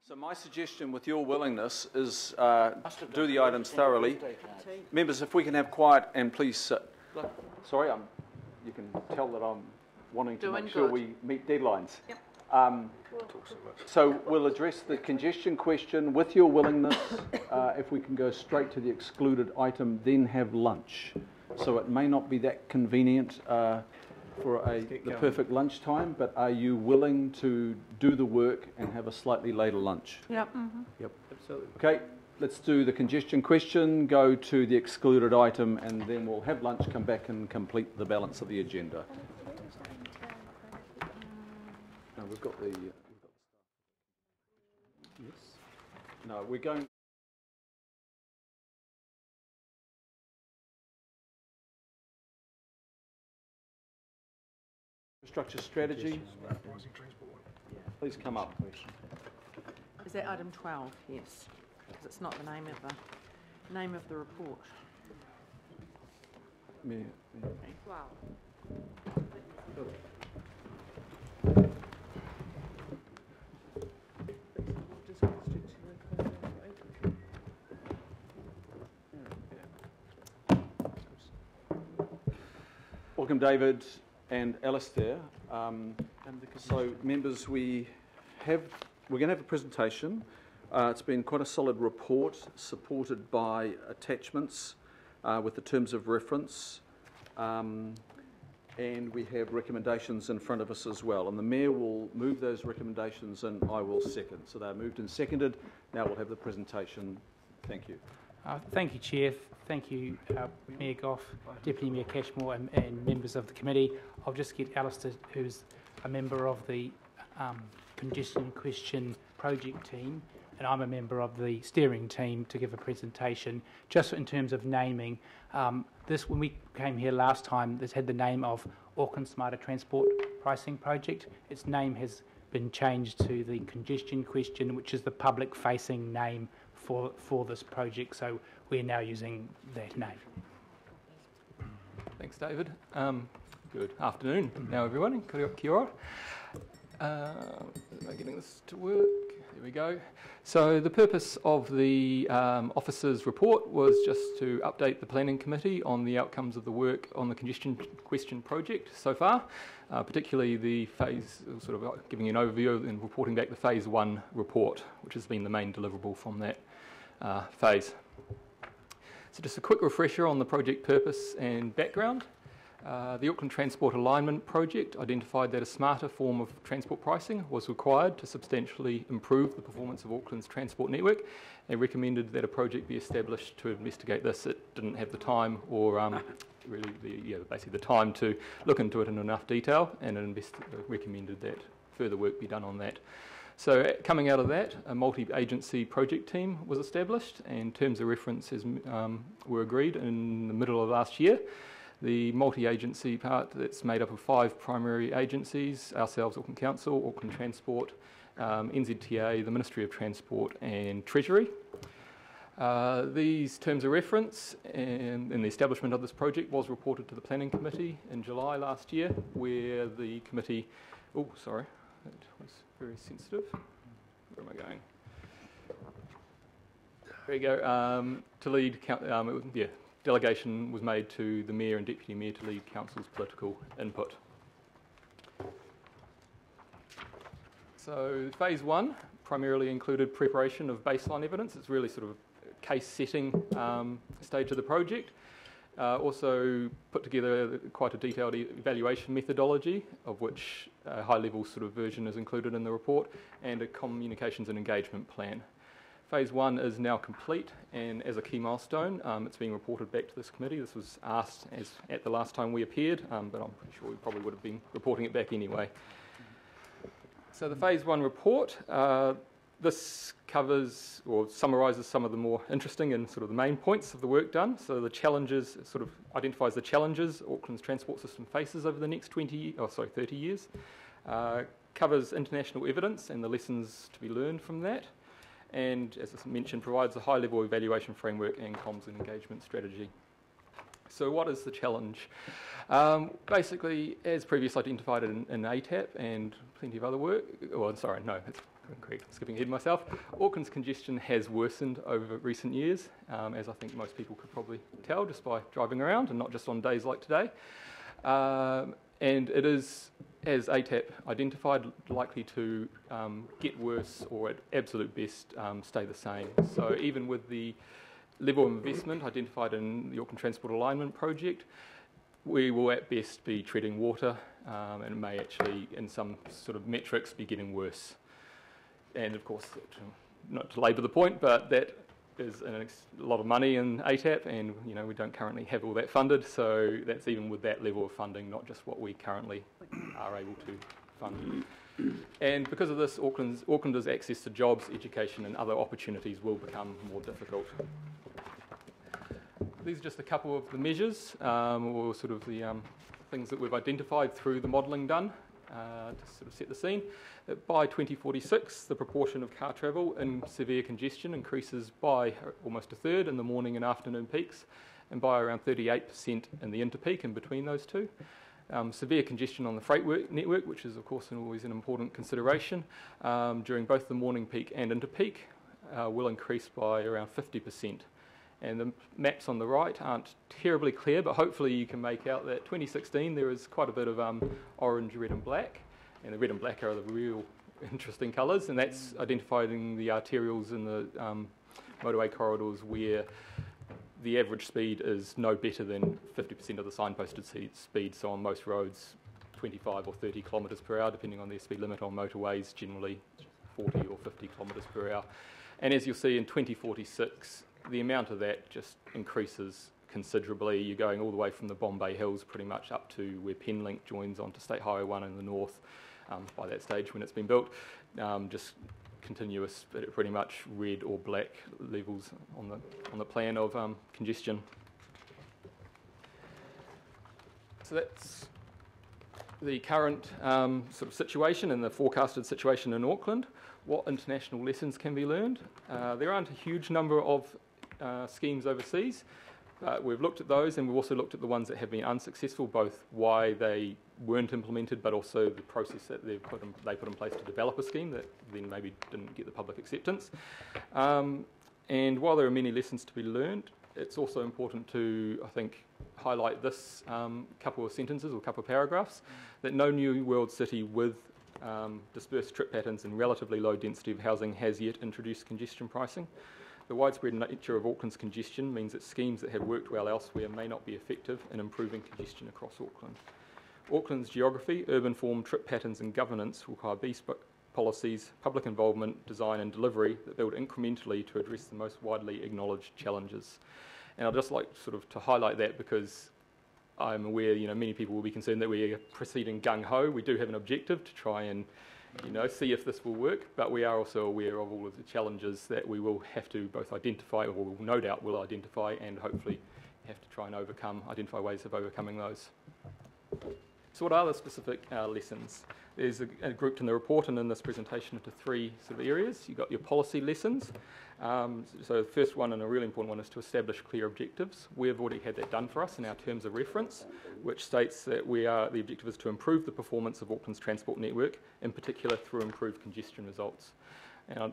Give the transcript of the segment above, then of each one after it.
So my suggestion, with your willingness, is do the items thoroughly. Members, if we can have quiet and please sit. Sorry, you can tell that I'm wanting to make sure we meet deadlines. Yep. So we'll address the congestion question with your willingness. If we can go straight to the excluded item, then have lunch. So it may not be that convenient for the perfect lunchtime, but are you willing to do the work and have a slightly later lunch? Yep. Mm-hmm. Yep. Absolutely. Okay, let's do the congestion question, go to the excluded item, and then we'll have lunch, come back and complete the balance of the agenda. No, we've got the... Yes. No, we're going... Infrastructure strategy. Please come up. Is that item 12? Yes, because it's not the name of the report. Yeah. Wow. Welcome, David and Alistair. So, members, we're going to have a presentation. It's been quite a solid report, supported by attachments with the terms of reference, and we have recommendations in front of us as well. And the Mayor will move those recommendations, and I will second. So they're moved and seconded. Now we'll have the presentation. Thank you. Thank you, Chair. Thank you, Mayor Goff, Deputy Mayor Cashmore, and members of the committee. I'll just get Alistair, who's a member of the Congestion Question project team, and I'm a member of the steering team, to give a presentation. Just in terms of naming, this, when we came here last time, this had the name of Auckland Smarter Transport Pricing Project. Its name has been changed to the Congestion Question, which is the public-facing name for this project, so we're now using that name. Thanks, David. Good afternoon now, everyone. Kia ora. Am I getting this to work? There we go. So the purpose of the officer's report was just to update the planning committee on the outcomes of the work on the Congestion Question project so far, particularly the phase, sort of giving you an overview and reporting back the phase 1 report, which has been the main deliverable from that phase. So just a quick refresher on the project purpose and background. The Auckland Transport Alignment Project identified that a smarter form of transport pricing was required to substantially improve the performance of Auckland's transport network, and recommended that a project be established to investigate this. It didn't have the time or really basically the time to look into it in enough detail, and it recommended that further work be done on that. So coming out of that, a multi-agency project team was established, and terms of reference were agreed in the middle of last year. The multi-agency part, that's made up of 5 primary agencies: ourselves, Auckland Council, Auckland Transport, NZTA, the Ministry of Transport and Treasury. These terms of reference and the establishment of this project was reported to the Planning Committee in July last year, where the committee... Oh, sorry, that was very sensitive. Where am I going? There you go. To lead... Delegation was made to the Mayor and Deputy Mayor to lead Council's political input. So phase 1 primarily included preparation of baseline evidence. It's really sort of a case setting stage of the project. Also put together quite a detailed evaluation methodology, of which a high level sort of version is included in the report, and a communications and engagement plan. Phase 1 is now complete, and as a key milestone, it's being reported back to this committee. This was asked at the last time we appeared, but I'm pretty sure we probably would have been reporting it back anyway. So the Phase 1 report, this covers or summarises some of the more interesting and sort of the main points of the work done. So the challenges, sort of identifies the challenges Auckland's transport system faces over the next 30 years. Covers international evidence and the lessons to be learned from that. And, as I mentioned, provides a high-level evaluation framework and comms and engagement strategy. So what is the challenge? Basically, as previously identified in ATAP and plenty of other work, incorrect, I'm skipping ahead myself. Auckland's congestion has worsened over recent years, as I think most people could probably tell just by driving around and not just on days like today. And it is, as ATAP identified, likely to get worse or at absolute best stay the same. So even with the level of investment identified in the Auckland Transport Alignment Project, we will at best be treading water, and may actually, in some sort of metrics, be getting worse. And of course, not to labour the point, but that is a lot of money in ATAP, and we don't currently have all that funded, so that's even with that level of funding, not just what we currently are able to fund. And because of this, Aucklanders' access to jobs, education and other opportunities will become more difficult. These are just a couple of the measures, or sort of the things that we've identified through the modelling done to sort of set the scene. That by 2046, the proportion of car travel in severe congestion increases by almost a third in the morning and afternoon peaks, and by around 38% in the interpeak in between those two. Severe congestion on the freight network, which is of course always an important consideration, during both the morning peak and interpeak, will increase by around 50%. And the maps on the right aren't terribly clear, but hopefully you can make out that 2016 there is quite a bit of orange, red and black, and the red and black are the real interesting colours, and that's identifying the arterials and the motorway corridors where the average speed is no better than 50% of the signposted speed, so on most roads 25 or 30 kilometres per hour, depending on their speed limit. On motorways generally 40 or 50 kilometres per hour. And as you'll see in 2046, the amount of that just increases considerably. You're going all the way from the Bombay Hills pretty much up to where Penlink joins onto State Highway 1 in the north, by that stage when it's been built. Just continuous, pretty much red or black levels on the plan of congestion. So that's the current sort of situation and the forecasted situation in Auckland. What international lessons can be learned? There aren't a huge number of schemes overseas. We've looked at those, and we've also looked at the ones that have been unsuccessful, both why they weren't implemented, but also the process that they put in place to develop a scheme that then maybe didn't get the public acceptance. And while there are many lessons to be learned, it's also important to, I think, highlight this couple of sentences or couple of paragraphs, that no new world city with dispersed trip patterns and relatively low density of housing has yet introduced congestion pricing. The widespread nature of Auckland's congestion means that schemes that have worked well elsewhere may not be effective in improving congestion across Auckland. Auckland's geography, urban form, trip patterns and governance require bespoke policies, public involvement, design and delivery that build incrementally to address the most widely acknowledged challenges. And I'd just like sort of to highlight that because I'm aware, many people will be concerned that we are proceeding gung-ho. We do have an objective to try and see if this will work, but we are also aware of all of the challenges that we will have to both identify, or will no doubt will identify, and hopefully have to try and identify ways of overcoming those. So what are the specific lessons? There's grouped in the report and in this presentation into three sort of areas. You've got your policy lessons. So the first one, and a really important one, is to establish clear objectives. We've already had that done for us in our terms of reference, which states that the objective is to improve the performance of Auckland's transport network, in particular through improved congestion results. And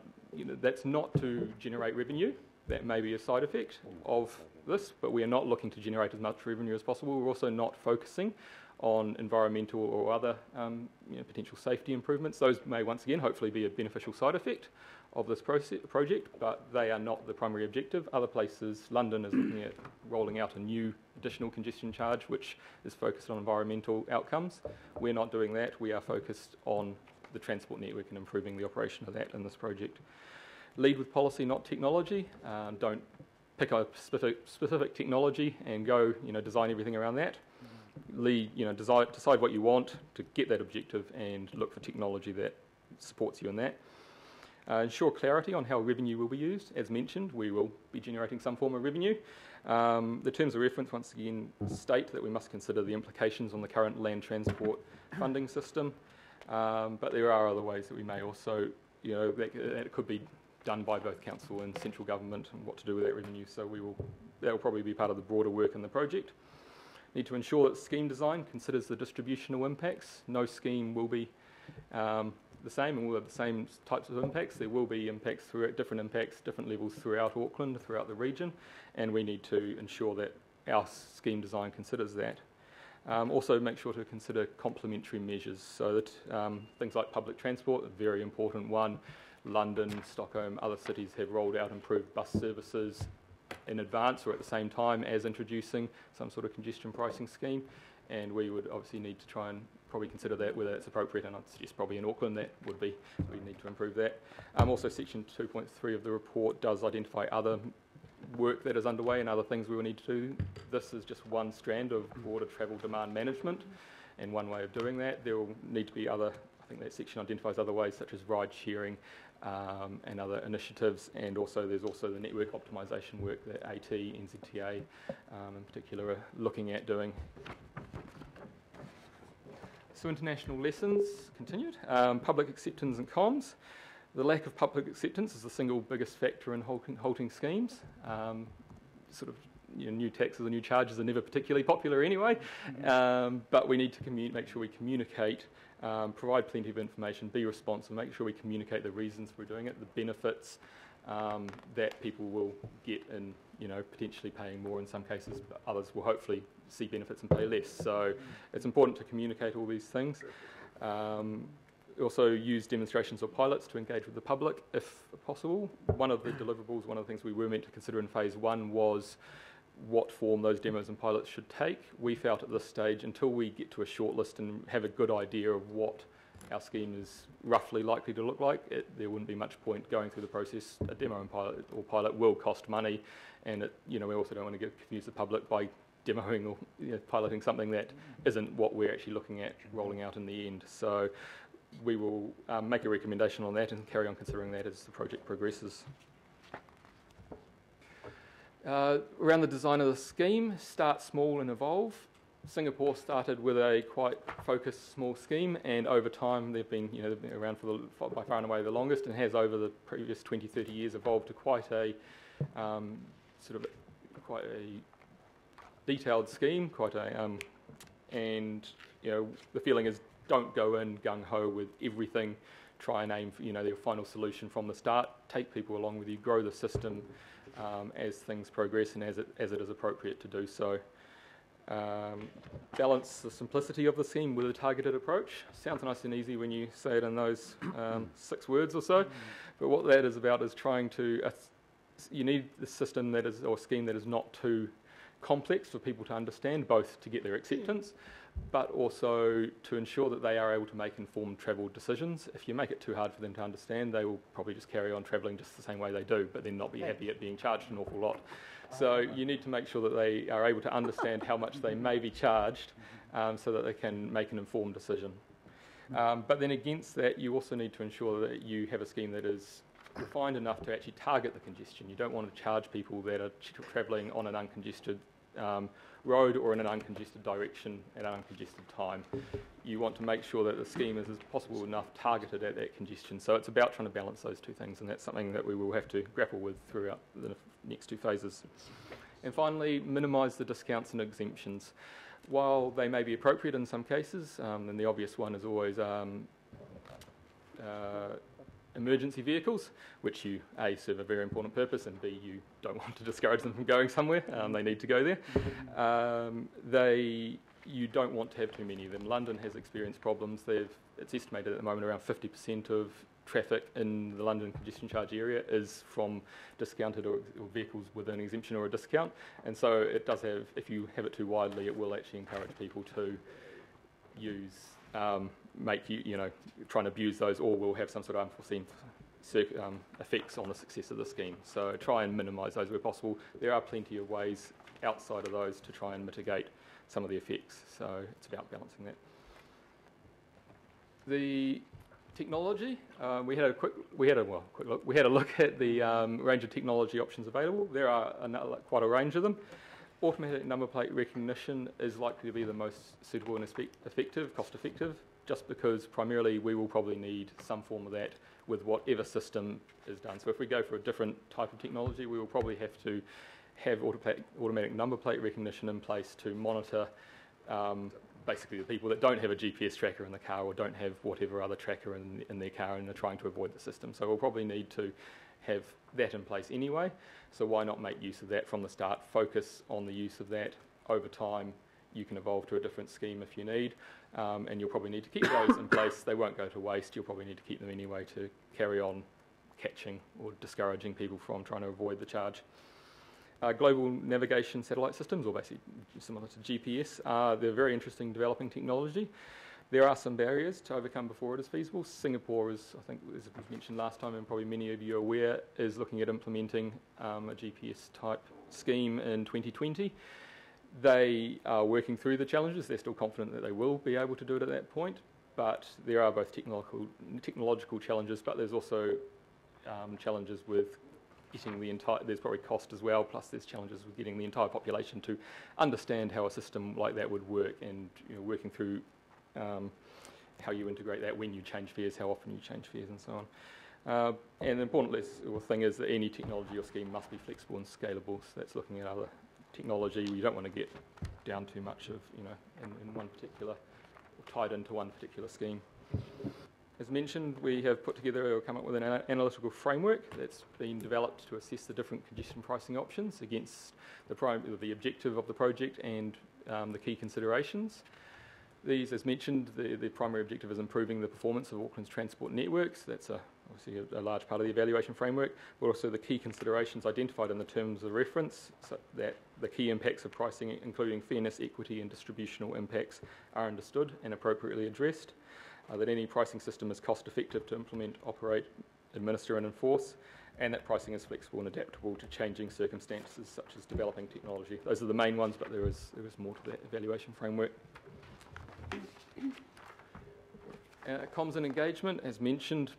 that's not to generate revenue. That may be a side effect of this, but we are not looking to generate as much revenue as possible. We're also not focusing on environmental or other potential safety improvements. Those may once again hopefully be a beneficial side effect of this project, but they are not the primary objective. Other places, London is looking at rolling out a new additional congestion charge which is focused on environmental outcomes. We're not doing that. We are focused on the transport network and improving the operation of that in this project. Lead with policy, not technology. Don't pick a specific technology and go design everything around that. Lead, decide what you want to get that objective and look for technology that supports you in that. Ensure clarity on how revenue will be used. As mentioned, we will be generating some form of revenue. The terms of reference once again state that we must consider the implications on the current land transport funding system, but there are other ways that we may also, that it could be done by both council and central government and what to do with that revenue. So that will probably be part of the broader work in the project. Need to ensure that scheme design considers the distributional impacts. No scheme will be the same and will have the same types of impacts. There will be impacts throughout different levels throughout Auckland, throughout the region, and we need to ensure that our scheme design considers that. Also make sure to consider complementary measures, so that things like public transport, a very important one. London, Stockholm, other cities have rolled out improved bus services in advance or at the same time as introducing some sort of congestion pricing scheme, and we would obviously need to try and probably consider that, whether it's appropriate, and I'd suggest probably in Auckland that would be, we need to improve that. Also section 2.3 of the report does identify other work that is underway and other things we will need to do. This is just one strand of broader travel demand management, and one way of doing that. There will need to be other, I think that section identifies other ways such as ride sharing and other initiatives, and also there's also the network optimisation work that AT, NZTA in particular are looking at doing. So international lessons continued. Public acceptance and comms. The lack of public acceptance is the single biggest factor in halting schemes. New taxes and new charges are never particularly popular anyway, but we need to make sure we communicate, provide plenty of information, be responsive, make sure we communicate the reasons we're doing it, the benefits that people will get in, potentially paying more in some cases, but others will hopefully see benefits and pay less. So it's important to communicate all these things. Also use demonstrations or pilots to engage with the public if possible. One of the deliverables, one of the things we were meant to consider in phase one was what form those demos and pilots should take. We felt at this stage, until we get to a shortlist and have a good idea of what our scheme is roughly likely to look like, there wouldn't be much point going through the process. A demo and pilot will cost money, and we also don't want to confuse the public by demoing or piloting something that isn't what we're actually looking at rolling out in the end. So we will make a recommendation on that and carry on considering that as the project progresses. Around the design of the scheme, start small and evolve. Singapore started with a quite focused small scheme, and over time they've been around for by far and away the longest, and has over the previous 20-30 years evolved to quite a detailed scheme, and the feeling is don't go in gung-ho with everything, try and aim for their final solution from the start, take people along with you, grow the system as things progress and as it is appropriate to do so. Balance the simplicity of the scheme with a targeted approach. Sounds nice and easy when you say it in those 6 words or so, but what that is about is trying to, you need the system that is, or scheme that is not too complex for people to understand, both to get their acceptance, but also to ensure that they are able to make informed travel decisions. If you make it too hard for them to understand, they will probably just carry on travelling just the same way they do, but then not be happy at being charged an awful lot. So you need to make sure that they are able to understand how much they may be charged, so that they can make an informed decision. But then against that, you also need to ensure that you have a scheme that is refined enough to actually target the congestion. You don't want to charge people that are travelling on an uncongested road or in an uncongested direction at an uncongested time. You want to make sure that the scheme is as possible enough targeted at that congestion. So it's about trying to balance those two things, and that's something that we will have to grapple with throughout the next 2 phases. And finally, minimise the discounts and exemptions. While they may be appropriate in some cases, and the obvious one is always emergency vehicles, which you A, serve a very important purpose, and B, you don't want to discourage them from going somewhere. They need to go there. You don't want to have too many of them. London has experienced problems. It's estimated at the moment around 50% of traffic in the London congestion charge area is from discounted or vehicles with an exemption or a discount, and so it does have, if you have it too widely, it will actually encourage people to use try and abuse those, or will have some sort of unforeseen effects on the success of the scheme. So try and minimise those where possible. There are plenty of ways outside of those to try and mitigate some of the effects, so it's about balancing that. The technology, we had a look at the range of technology options available. There are quite a range of them. Automatic number plate recognition is likely to be the most suitable and effective, cost-effective, just because primarily we will probably need some form of that with whatever system is done. So if we go for a different type of technology, we will probably have to have automatic number plate recognition in place to monitor basically the people that don't have a GPS tracker in the car or don't have whatever other tracker in their car and are trying to avoid the system. So we'll probably need to have that in place anyway. So why not make use of that from the start, focus on the use of that. Over time you can evolve to a different scheme if you need, and you'll probably need to keep those in place. They won't go to waste. You'll probably need to keep them anyway to carry on catching or discouraging people from trying to avoid the charge. Global navigation satellite systems, or basically similar to GPS, they're very interesting developing technology. There are some barriers to overcome before it is feasible. Singapore is, I think, as was mentioned last time, and probably many of you are aware, is looking at implementing a GPS type scheme in 2020. They are working through the challenges. They're still confident that they will be able to do it at that point, but there are both technological challenges, but there's also challenges with getting the entire, there's probably cost as well, plus there's challenges with getting the entire population to understand how a system like that would work, and working through how you integrate that, when you change fares, how often you change fares, and so on. And the important thing is that any technology or scheme must be flexible and scalable. So that's looking at other technology. You don't want to get down too much of in one particular, or tied into one particular scheme. As mentioned, we have put together or come up with an analytical framework that's been developed to assess the different congestion pricing options against the objective of the project and the key considerations. These, as mentioned, the primary objective is improving the performance of Auckland's transport networks. That's obviously a large part of the evaluation framework, but also the key considerations identified in the terms of reference, so that the key impacts of pricing, including fairness, equity and distributional impacts, are understood and appropriately addressed. That any pricing system is cost effective to implement, operate, administer and enforce, and that pricing is flexible and adaptable to changing circumstances such as developing technology. Those are the main ones, but there is more to that evaluation framework. Comms and engagement, as mentioned,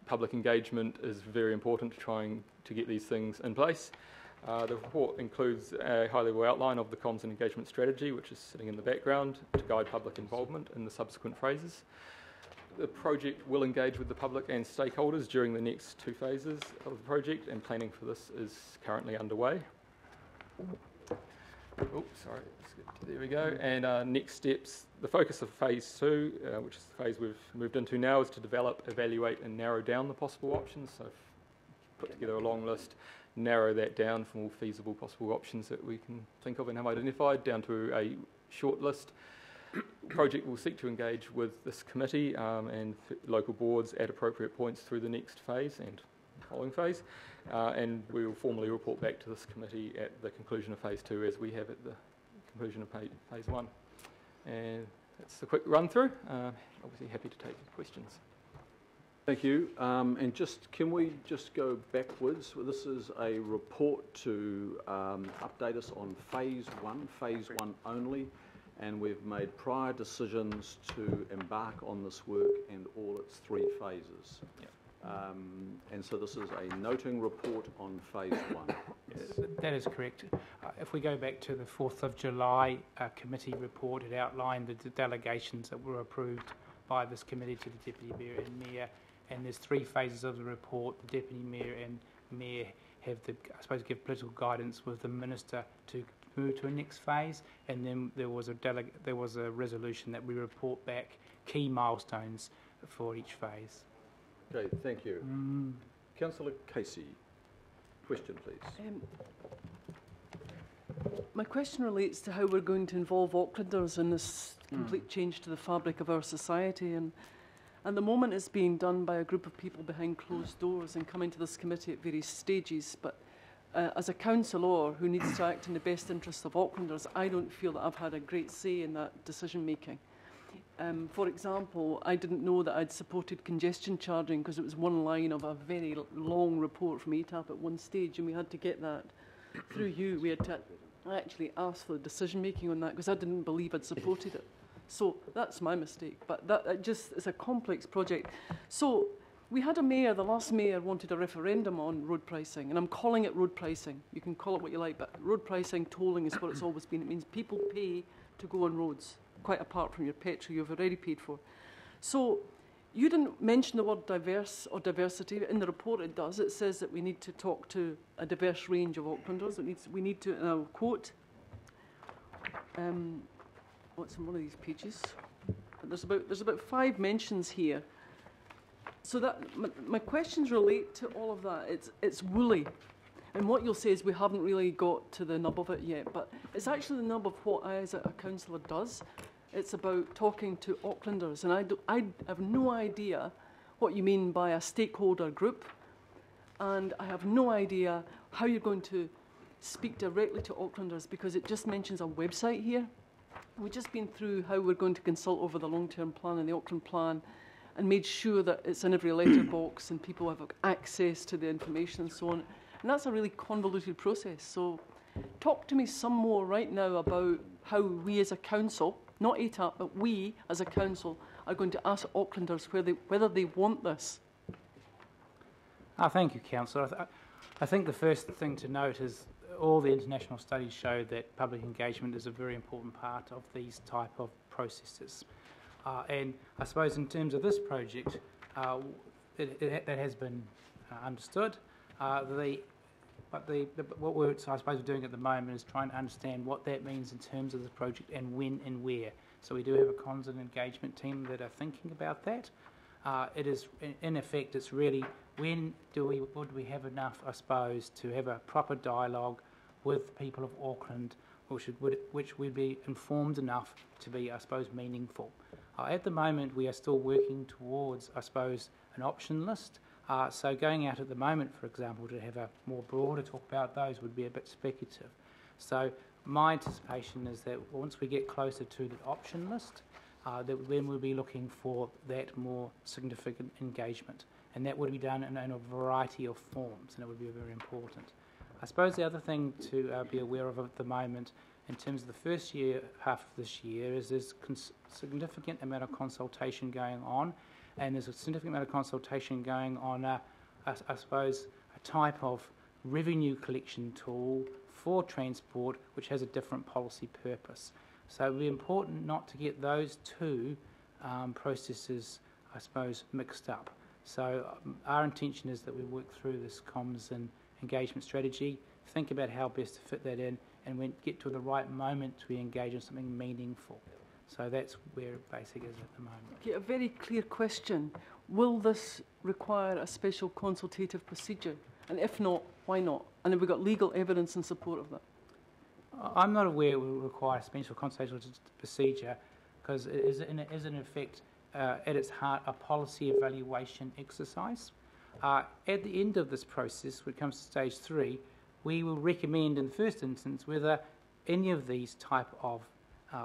public engagement is very important to trying to get these things in place. The report includes a high-level outline of the comms and engagement strategy, which is sitting in the background, to guide public involvement in the subsequent phases. The project will engage with the public and stakeholders during the next 2 phases of the project, and planning for this is currently underway. Oh, sorry, there we go. And next steps, the focus of phase 2, which is the phase we've moved into now, is to develop, evaluate and narrow down the possible options. So put together a long list, narrow that down from all feasible possible options that we can think of and have identified down to a short list. Project will seek to engage with this committee and local boards at appropriate points through the next phase and following phase, and we will formally report back to this committee at the conclusion of phase 2, as we have at the conclusion of phase 1. And that's a quick run through. Obviously happy to take questions. Thank you. And can we just go backwards? This is a report to update us on phase 1 only. And we've made prior decisions to embark on this work and all its 3 phases. Yep. And so this is a noting report on phase 1. Yes. That is correct. If we go back to the 4th of July committee report, it outlined the delegations that were approved by this committee to the Deputy Mayor and Mayor. And there's 3 phases of the report. The Deputy Mayor and Mayor have give political guidance with the Minister to move to a next phase, and then there was a resolution that we report back key milestones for each phase. Okay, thank you. Councillor Casey, question please. My question relates to how we're going to involve Aucklanders in this complete change to the fabric of our society, and at the moment it's being done by a group of people behind closed doors and coming to this committee at various stages, but as a councillor who needs to act in the best interests of Aucklanders, I don't feel that I've had a great say in that decision making. For example, I didn't know that I'd supported congestion charging because it was one line of a very long report from ATAP at one stage, and we had to get that through you. We had to actually ask for the decision making on that because I didn't believe I'd supported it. So that's my mistake, but that just is a complex project. So we had a mayor, the last mayor wanted a referendum on road pricing, and I'm calling it road pricing. You can call it what you like, but road pricing, tolling is what it's always been. It means people pay to go on roads, quite apart from your petrol you've already paid for. So you didn't mention the word diverse or diversity. In the report it does. It says that we need to talk to a diverse range of Aucklanders. We need to, and I'll quote, what's on one of these pages? There's about 5 mentions here. So that my questions relate to all of that. It's woolly, and what you'll say is we haven't really got to the nub of it yet. But it's actually the nub of what I, as a councillor, does. It's about talking to Aucklanders, and I have no idea what you mean by a stakeholder group, and I have no idea how you're going to speak directly to Aucklanders, because it just mentions a website here. We've just been through how we're going to consult over the long-term plan and the Auckland plan, and made sure that it's in every letterbox and people have access to the information and so on. And that's a really convoluted process. So talk to me some more right now about how we as a council, not ATAP, but we as a council, are going to ask Aucklanders whether they want this. Thank you, Councillor. I think the first thing to note is all the international studies show that public engagement is a very important part of these type of processes. And I suppose in terms of this project, that has been understood. What we're, I suppose, doing at the moment is trying to understand what that means in terms of the project and when and where. So we do have a comms and engagement team that are thinking about that. It is, in effect, it's really when would we have enough, I suppose, to have a proper dialogue with people of Auckland, which would be informed enough to be, I suppose, meaningful. At the moment, we are still working towards, I suppose, an option list. So going out at the moment, for example, to have a more broader talk about those would be a bit speculative. So my anticipation is that once we get closer to the option list, then we'll be looking for that more significant engagement. And that would be done in a variety of forms, and it would be very important. I suppose the other thing to be aware of at the moment, in terms of the first half of this year, is there's significant amount of consultation going on, and there's a significant amount of consultation going on, I suppose, a type of revenue collection tool for transport which has a different policy purpose. So it would be important not to get those two processes, I suppose, mixed up. So our intention is that we work through this comms and engagement strategy, think about how best to fit that in, and when get to the right moment to engage in something meaningful. So that's where it basically is at the moment. Okay, a very clear question. Will this require a special consultative procedure? And if not, why not? And have we got legal evidence in support of that? I'm not aware it will require a special consultative procedure, because it is in effect, at its heart, a policy evaluation exercise. At the end of this process, when it comes to stage 3, we will recommend in the first instance whether any of these type of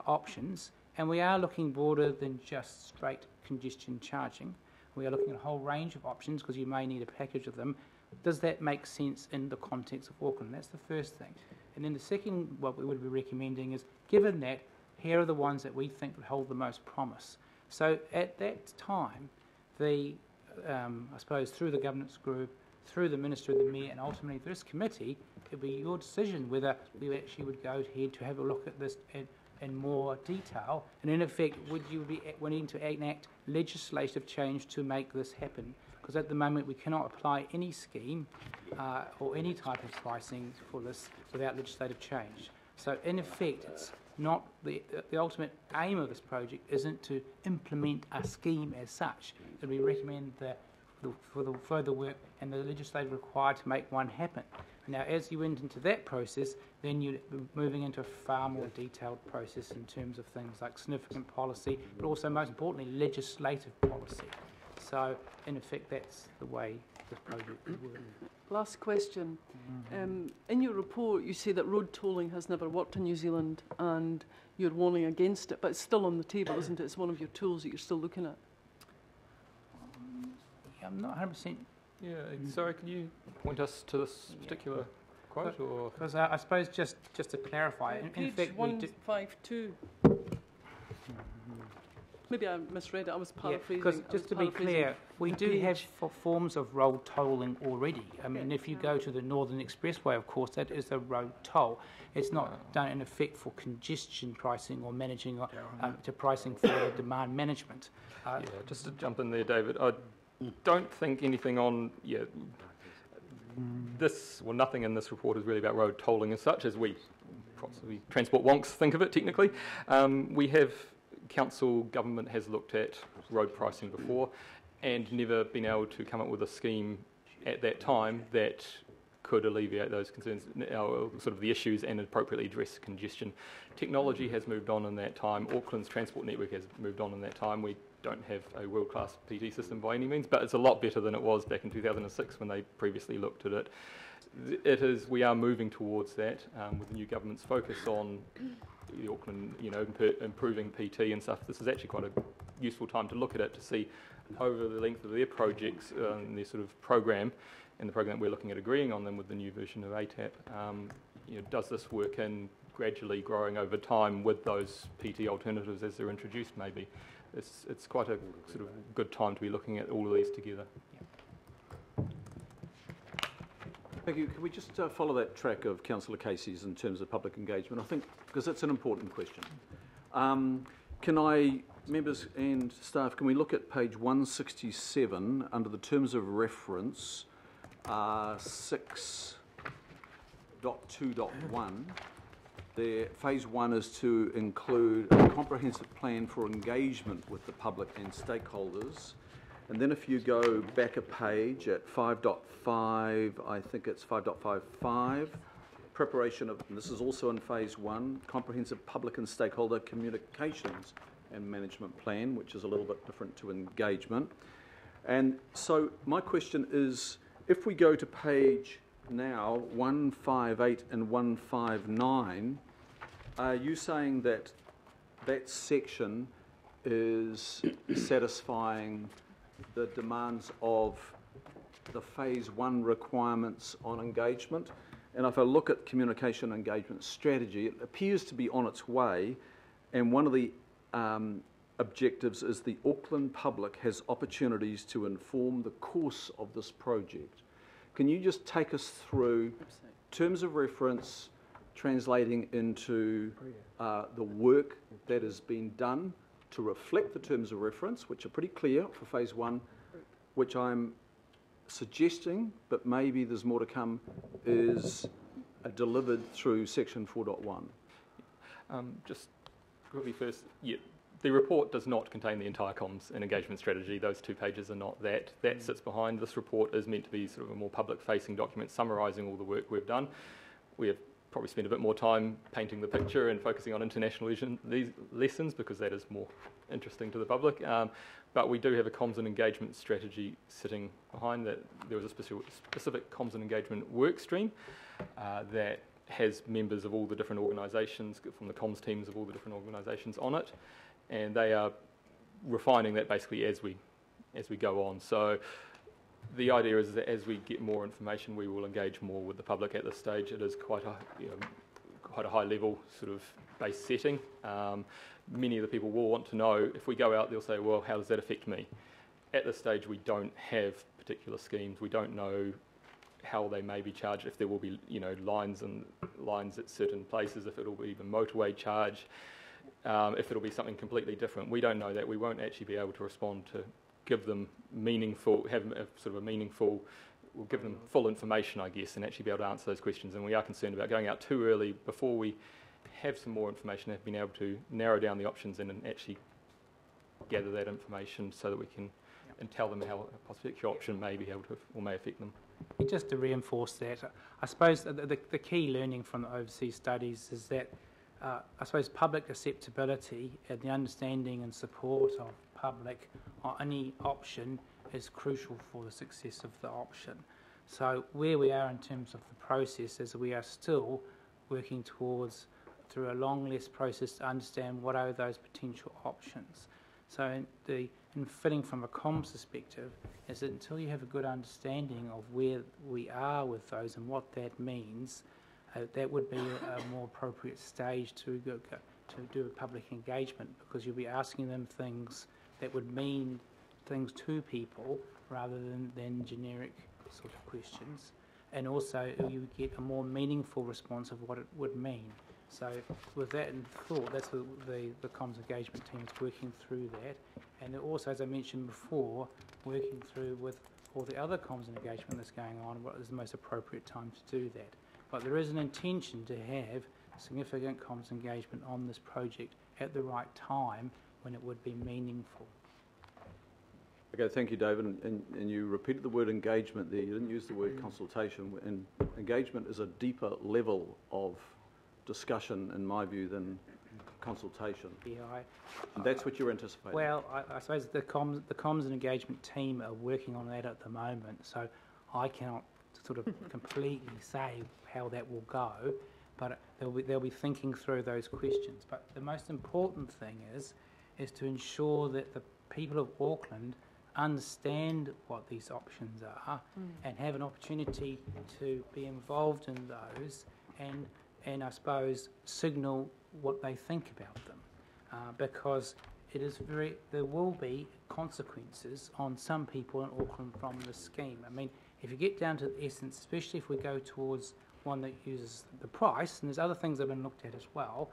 options, and we are looking broader than just straight congestion charging. We are looking at a whole range of options, because you may need a package of them. Does that make sense in the context of Auckland? That's the first thing. And then the second, what we would be recommending is, given that, here are the ones that we think would hold the most promise. So at that time, I suppose through the governance group, through the Minister and the Mayor, and ultimately this committee, it would be your decision whether we actually would go ahead to have a look at this in more detail. And in effect, would you be wanting to enact legislative change to make this happen? Because at the moment we cannot apply any scheme or any type of pricing for this without legislative change. So in effect, it's not the ultimate aim of this project isn't to implement a scheme as such. And we recommend that for the further work and the legislative required to make one happen. Now, as you went into that process, then you're moving into a far more detailed process in terms of things like significant policy, but also, most importantly, legislative policy. So, in effect, that's the way this project would work. Last question. In your report, you say that road tolling has never worked in New Zealand, and you're warning against it, but it's still on the table, isn't it? It's one of your tools that you're still looking at. I'm not 100%. Yeah, sorry, can you point us to this particular quote? Or because I suppose just to clarify, in fact, 152. Maybe I misread it. I was paraphrasing. Because just to be clear, we do have forms of road tolling already. I mean, if you go to the Northern Expressway, of course, that is a road toll. It's not done in effect for congestion pricing or managing to pricing for the demand management. Just to jump in there, David, I don't think anything on nothing in this report is really about road tolling as such, as we possibly transport wonks think of it technically. Council government has looked at road pricing before and never been able to come up with a scheme at that time that could alleviate those concerns, sort of the issues, and appropriately address congestion. Technology has moved on in that time. Auckland's transport network has moved on in that time. We don't have a world-class PT system by any means, but it's a lot better than it was back in 2006 when they previously looked at it. We are moving towards that with the new government's focus on the Auckland, improving PT and stuff. This is actually quite a useful time to look at it to see over the length of their projects and their sort of program, and the program we're looking at agreeing on them with the new version of ATAP. Does this work in gradually growing over time with those PT alternatives as they're introduced? Maybe it's quite a sort of good time to be looking at all of these together. Thank you. Can we just follow that track of Councillor Casey's in terms of public engagement? I think, because it's an important question. Members and staff, can we look at page 167 under the terms of reference 6.2.1? There, phase 1 is to include a comprehensive plan for engagement with the public and stakeholders. And then if you go back a page at 5.5, I think it's 5.55, preparation of, and this is also in phase 1, comprehensive public and stakeholder communications and management plan, which is a little bit different to engagement. And so my question is, if we go to page now 158 and 159, are you saying that that section is satisfying the demands of the phase 1 requirements on engagement? And if I look at communication engagement strategy, it appears to be on its way, and one of the objectives is the Auckland public has opportunities to inform the course of this project. Can you just take us through terms of reference translating into the work that has been done to reflect the terms of reference, which are pretty clear for phase 1, which I'm suggesting, but maybe there's more to come, is delivered through section 4.1. Just quickly first, the report does not contain the entire comms and engagement strategy. Those 2 pages are not that. That sits behind. This report is meant to be sort of a more public-facing document summarising all the work we've done. We have probably spent a bit more time painting the picture and focusing on international lessons because that is more interesting to the public. But we do have a comms and engagement strategy sitting behind that. There was a specific comms and engagement work stream that has members of all the different organisations, from the comms teams of all the different organisations on it, and they are refining that basically as we go on. So the idea is that as we get more information, we will engage more with the public. At this stage, it is quite a high level sort of base setting. Many of the people will want to know, if we go out, they'll say, well, how does that affect me? At this stage, we don't have particular schemes. We don't know how they may be charged, if there will be lines at certain places, if it will be even motorway charge, if it will be something completely different. We don't know that. We won't actually be able to respond to give them meaningful, we'll give them full information, I guess, and actually be able to answer those questions. And we are concerned about going out too early before we have some more information, have been able to narrow down the options and actually gather that information so that we can and tell them how a particular option may be able to or may affect them. Just to reinforce that, I suppose the key learning from the overseas studies is that I suppose public acceptability and the understanding and support of public on any option is crucial for the success of the option. So where we are in terms of the process is we are still working towards, through a long list process, to understand what are those potential options. So in fitting from a comms perspective is that until you have a good understanding of where we are with those and what that means, that would be a more appropriate stage to do a public engagement, because you'll be asking them things that would mean things to people rather than generic sort of questions, and also you get a more meaningful response of what it would mean. So with that in thought, that's what the comms engagement team is working through that, and also, as I mentioned before, working through with all the other comms and engagement that's going on, what is the most appropriate time to do that. But there is an intention to have significant comms engagement on this project at the right time when it would be meaningful. Okay, thank you, David. And you repeated the word engagement there. You didn't use the word consultation. And engagement is a deeper level of discussion, in my view, than consultation. Yeah, And that's what you're anticipating. well, I suppose the comms and engagement team are working on that at the moment, so I cannot sort of completely say how that will go, but they'll be thinking through those questions. But the most important thing is to ensure that the people of Auckland understand what these options are and have an opportunity to be involved in those and I suppose signal what they think about them, because there will be consequences on some people in Auckland from the scheme. I mean, if you get down to the essence, especially if we go towards one that uses the price, and there's other things that have been looked at as well,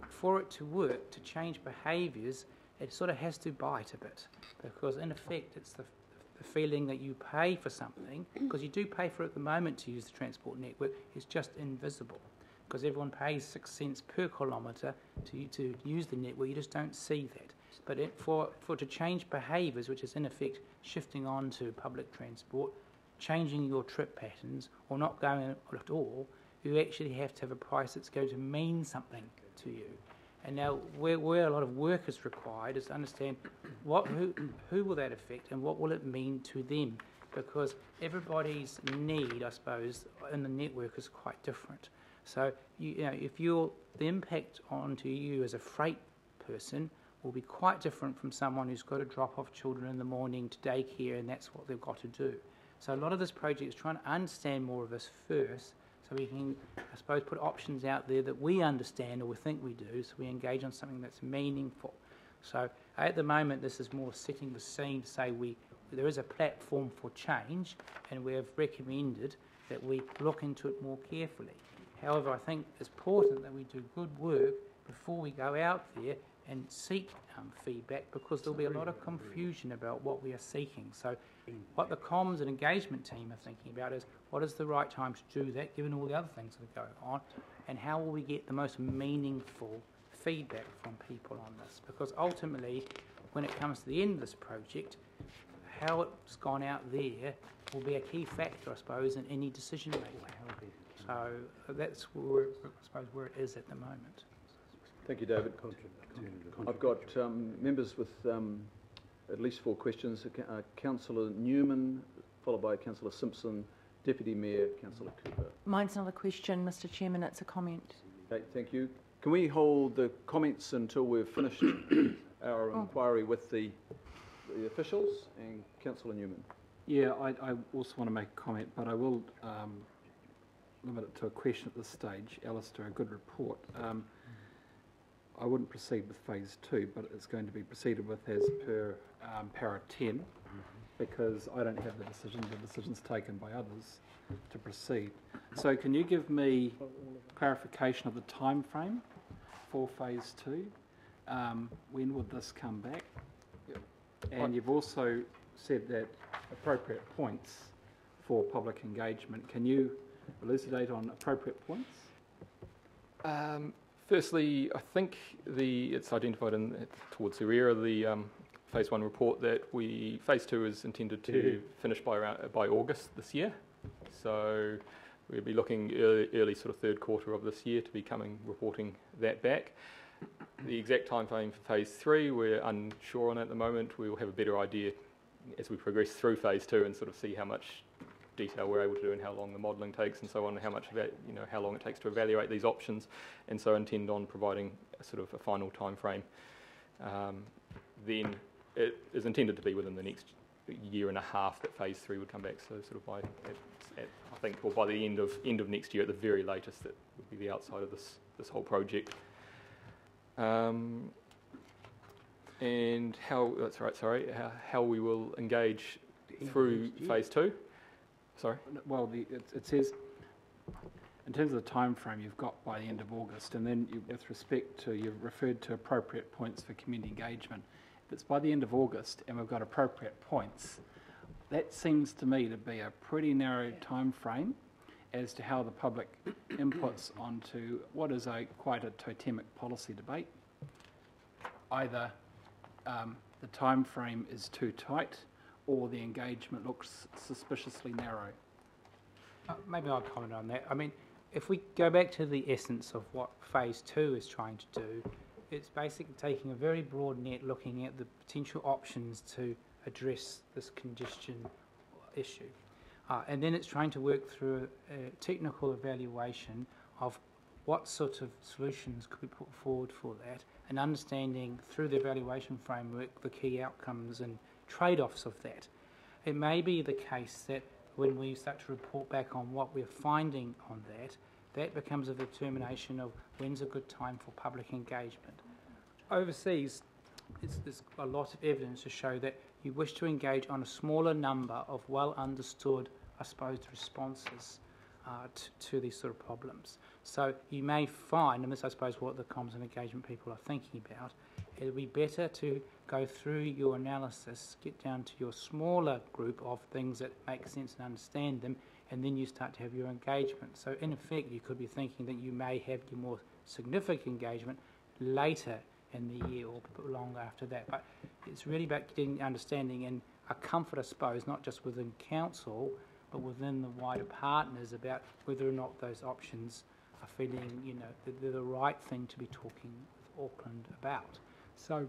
for it to work, to change behaviours, it sort of has to bite a bit, because in effect it's the feeling that you pay for something, because you do pay for it at the moment to use the transport network, it's just invisible, because everyone pays 6 cents per kilometre to use the network. You just don't see that. But for to change behaviours, which is in effect shifting on to public transport, changing your trip patterns, or not going at all, you actually have to have a price that's going to mean something to you. And now, where a lot of work is required is to understand who will that affect and what will it mean to them, because everybody's need, I suppose, in the network is quite different. So, if the impact onto you as a freight person will be quite different from someone who's got to drop off children in the morning to daycare, and that's what they've got to do. So a lot of this project is trying to understand more of this first, so we can, I suppose, put options out there that we understand or we think we do, so we engage on something that's meaningful. So at the moment, this is more setting the scene to say there is a platform for change, and we have recommended that we look into it more carefully. However, I think it's important that we do good work before we go out there and seek feedback, because there'll be a lot of confusion about what we are seeking. So what the comms and engagement team are thinking about is what is the right time to do that, given all the other things that are going on, and how will we get the most meaningful feedback from people on this? Because ultimately, when it comes to the end of this project, how it's gone out there will be a key factor, I suppose, in any decision making. So that's where, I suppose, where it is at the moment. Thank you, David. I've got members with at least 4 questions. Councillor Newman, followed by Councillor Simpson, Deputy Mayor, Councillor Cooper. Mine's not a question, Mr Chairman, it's a comment. Okay, thank you. Can we hold the comments until we've finished our inquiry with the officials? And Councillor Newman. Yeah, I also want to make a comment, but I will limit it to a question at this stage. Alistair, a good report. I wouldn't proceed with phase 2, but it's going to be proceeded with as per para 10, because I don't have the decision's taken by others to proceed. So can you give me clarification of the time frame for phase 2? When would this come back? Yep. And you've also said that appropriate points for public engagement. Can you elucidate on appropriate points? Firstly, I think it's identified towards the rear of the phase 1 report that phase 2 is intended to finish by August this year. So we'll be looking early sort of third quarter of this year to be reporting that back. The exact time frame for phase 3 we're unsure on at the moment. We will have a better idea as we progress through phase 2 and sort of see how much detail we're able to do and how long the modelling takes and so on, and how much how long it takes to evaluate these options, and so intend on providing a sort of a final time frame. Then it is intended to be within the next year and a half that phase 3 would come back. So sort of by I think, or by the end of next year at the very latest, that would be the outside of this whole project. And how how we will engage through phase 2. Sorry? Well, it says, in terms of the time frame, you've got by the end of August, and then with respect to, you've referred to appropriate points for community engagement. If it's by the end of August and we've got appropriate points, that seems to me to be a pretty narrow time frame, as to how the public inputs onto what is quite a totemic policy debate. Either the time frame is too tight or the engagement looks suspiciously narrow. Maybe I'll comment on that. I mean, if we go back to the essence of what Phase 2 is trying to do, it's basically taking a very broad net, looking at the potential options to address this congestion issue. And then it's trying to work through a technical evaluation of what sort of solutions could be put forward for that, and understanding through the evaluation framework the key outcomes and trade-offs of that. It may be the case that when we start to report back on what we're finding on that, that becomes a determination of when's a good time for public engagement. Overseas, there's a lot of evidence to show that you wish to engage on a smaller number of well understood, I suppose, responses to these sort of problems. So you may find, and this I suppose what the comms and engagement people are thinking about, it would be better to go through your analysis, get down to your smaller group of things that make sense and understand them, and then you start to have your engagement. So in effect, you could be thinking that you may have your more significant engagement later in the year or longer after that. But it's really about getting understanding and a comfort, I suppose, not just within council, but within the wider partners about whether or not those options are feeling, they're the right thing to be talking with Auckland about. So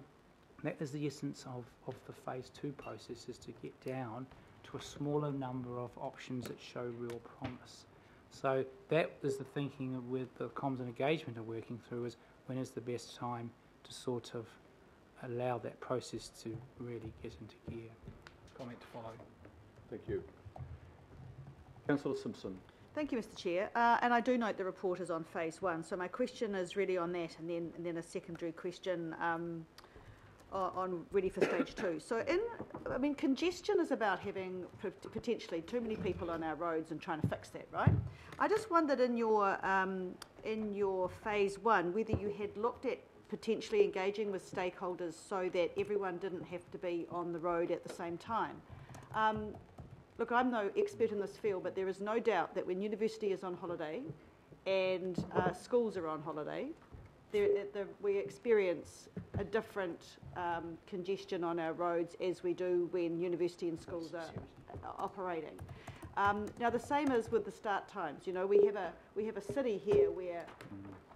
that is the essence of the Phase 2 process, is to get down to a smaller number of options that show real promise. So that is the thinking with the comms and engagement are working through, is when is the best time to sort of allow that process to really get into gear. Comment to follow. Thank you. Councillor Simpson. Thank you, Mr. Chair. And I do note the report is on Phase 1, so my question is really on that, and then a secondary question on ready for Stage 2. So congestion is about having potentially too many people on our roads and trying to fix that, right? I just wondered in your Phase 1 whether you had looked at potentially engaging with stakeholders so that everyone didn't have to be on the road at the same time. Look, I'm no expert in this field, but there is no doubt that when university is on holiday and schools are on holiday, we experience a different congestion on our roads as we do when university and schools are operating. Now, the same is with the start times. We have a city here where,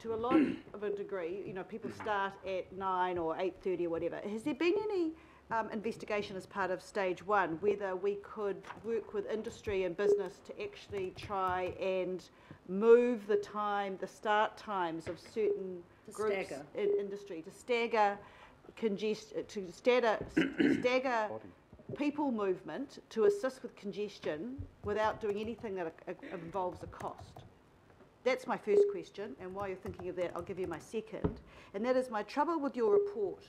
to a lot of a degree, people start at 9 or 8:30 or whatever. Has there been any investigation as part of Stage 1 whether we could work with industry and business to actually try and move the start times of certain groups in industry to stagger people movement to assist with congestion without doing anything that involves a cost? That's my first question, and while you're thinking of that, I'll give you my second, and that is my trouble with your report,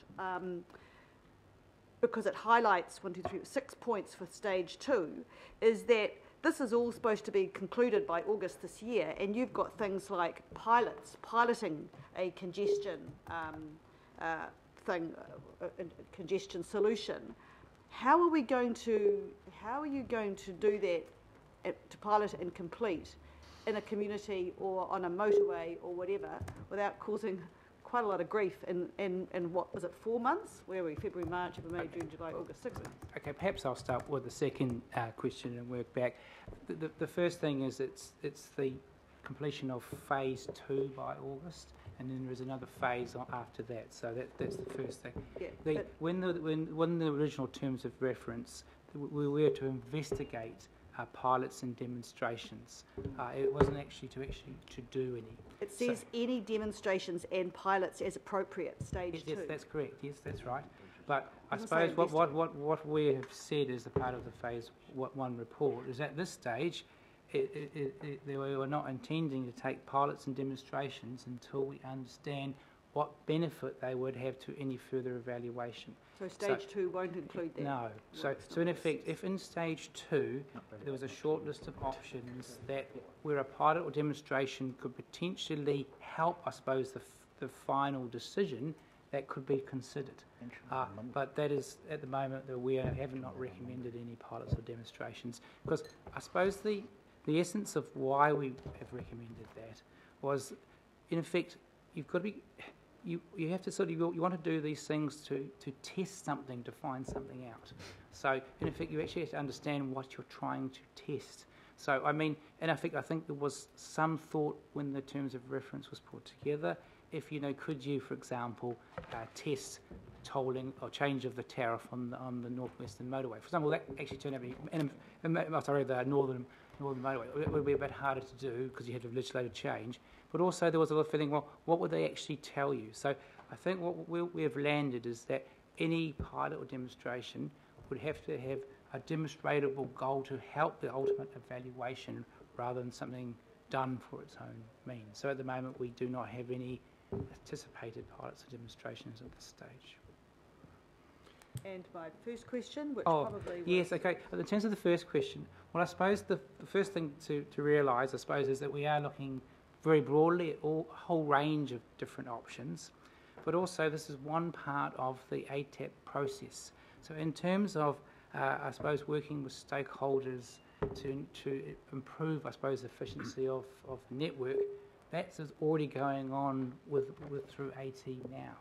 because it highlights 6 points for Stage 2, is that this is all supposed to be concluded by August this year, and you've got things like piloting a congestion congestion solution. How are you going to do that, to pilot and complete in a community or on a motorway or whatever, without causing quite a lot of grief in what was it, 4 months? Where are we? February, March, April, May, June, July, August, 6 months. Okay, perhaps I'll start with the second question and work back. The first thing is it's the completion of Phase 2 by August, and then there is another phase after that. So that's the first thing. Yeah, when the original terms of reference, we were to investigate pilots and demonstrations. It wasn't actually to do any. It says any demonstrations and pilots as appropriate, Stage 2. Yes, that's correct. Yes, that's right. But I suppose what we have said as a part of the Phase 1 report is at this stage, we were not intending to take pilots and demonstrations until we understand what benefit they would have to any further evaluation. So Stage 2 won't include that? No. So in effect, if in Stage 2 there was a short list of options that where a pilot or demonstration could potentially help, I suppose, the final decision, that could be considered. But that is, at the moment, that we have not recommended any pilots or demonstrations, because I suppose the the essence of why we have recommended that was, in effect, you've got to be, you have to sort of, you want to do these things to test something, to find something out. So, in effect, you actually have to understand what you're trying to test. So, I mean, in effect, I think there was some thought when the terms of reference was put together. If, could you, for example, test tolling or change of the tariff on the northwestern motorway? For example, that actually turned out to be, the northern motorway. It would be a bit harder to do because you had to have legislative change. But also there was a little feeling, well, what would they actually tell you? So I think what we have landed is that any pilot or demonstration would have to have a demonstrable goal to help the ultimate evaluation rather than something done for its own means. So at the moment we do not have any anticipated pilots or demonstrations at this stage. And my first question, which probably was... Yes, okay. In terms of the first question, well, I suppose the first thing to realise, I suppose, is that we are looking very broadly at a whole range of different options, but also this is one part of the ATAP process. So in terms of, I suppose, working with stakeholders to improve, I suppose, the efficiency of the network, that's already going on through AT now.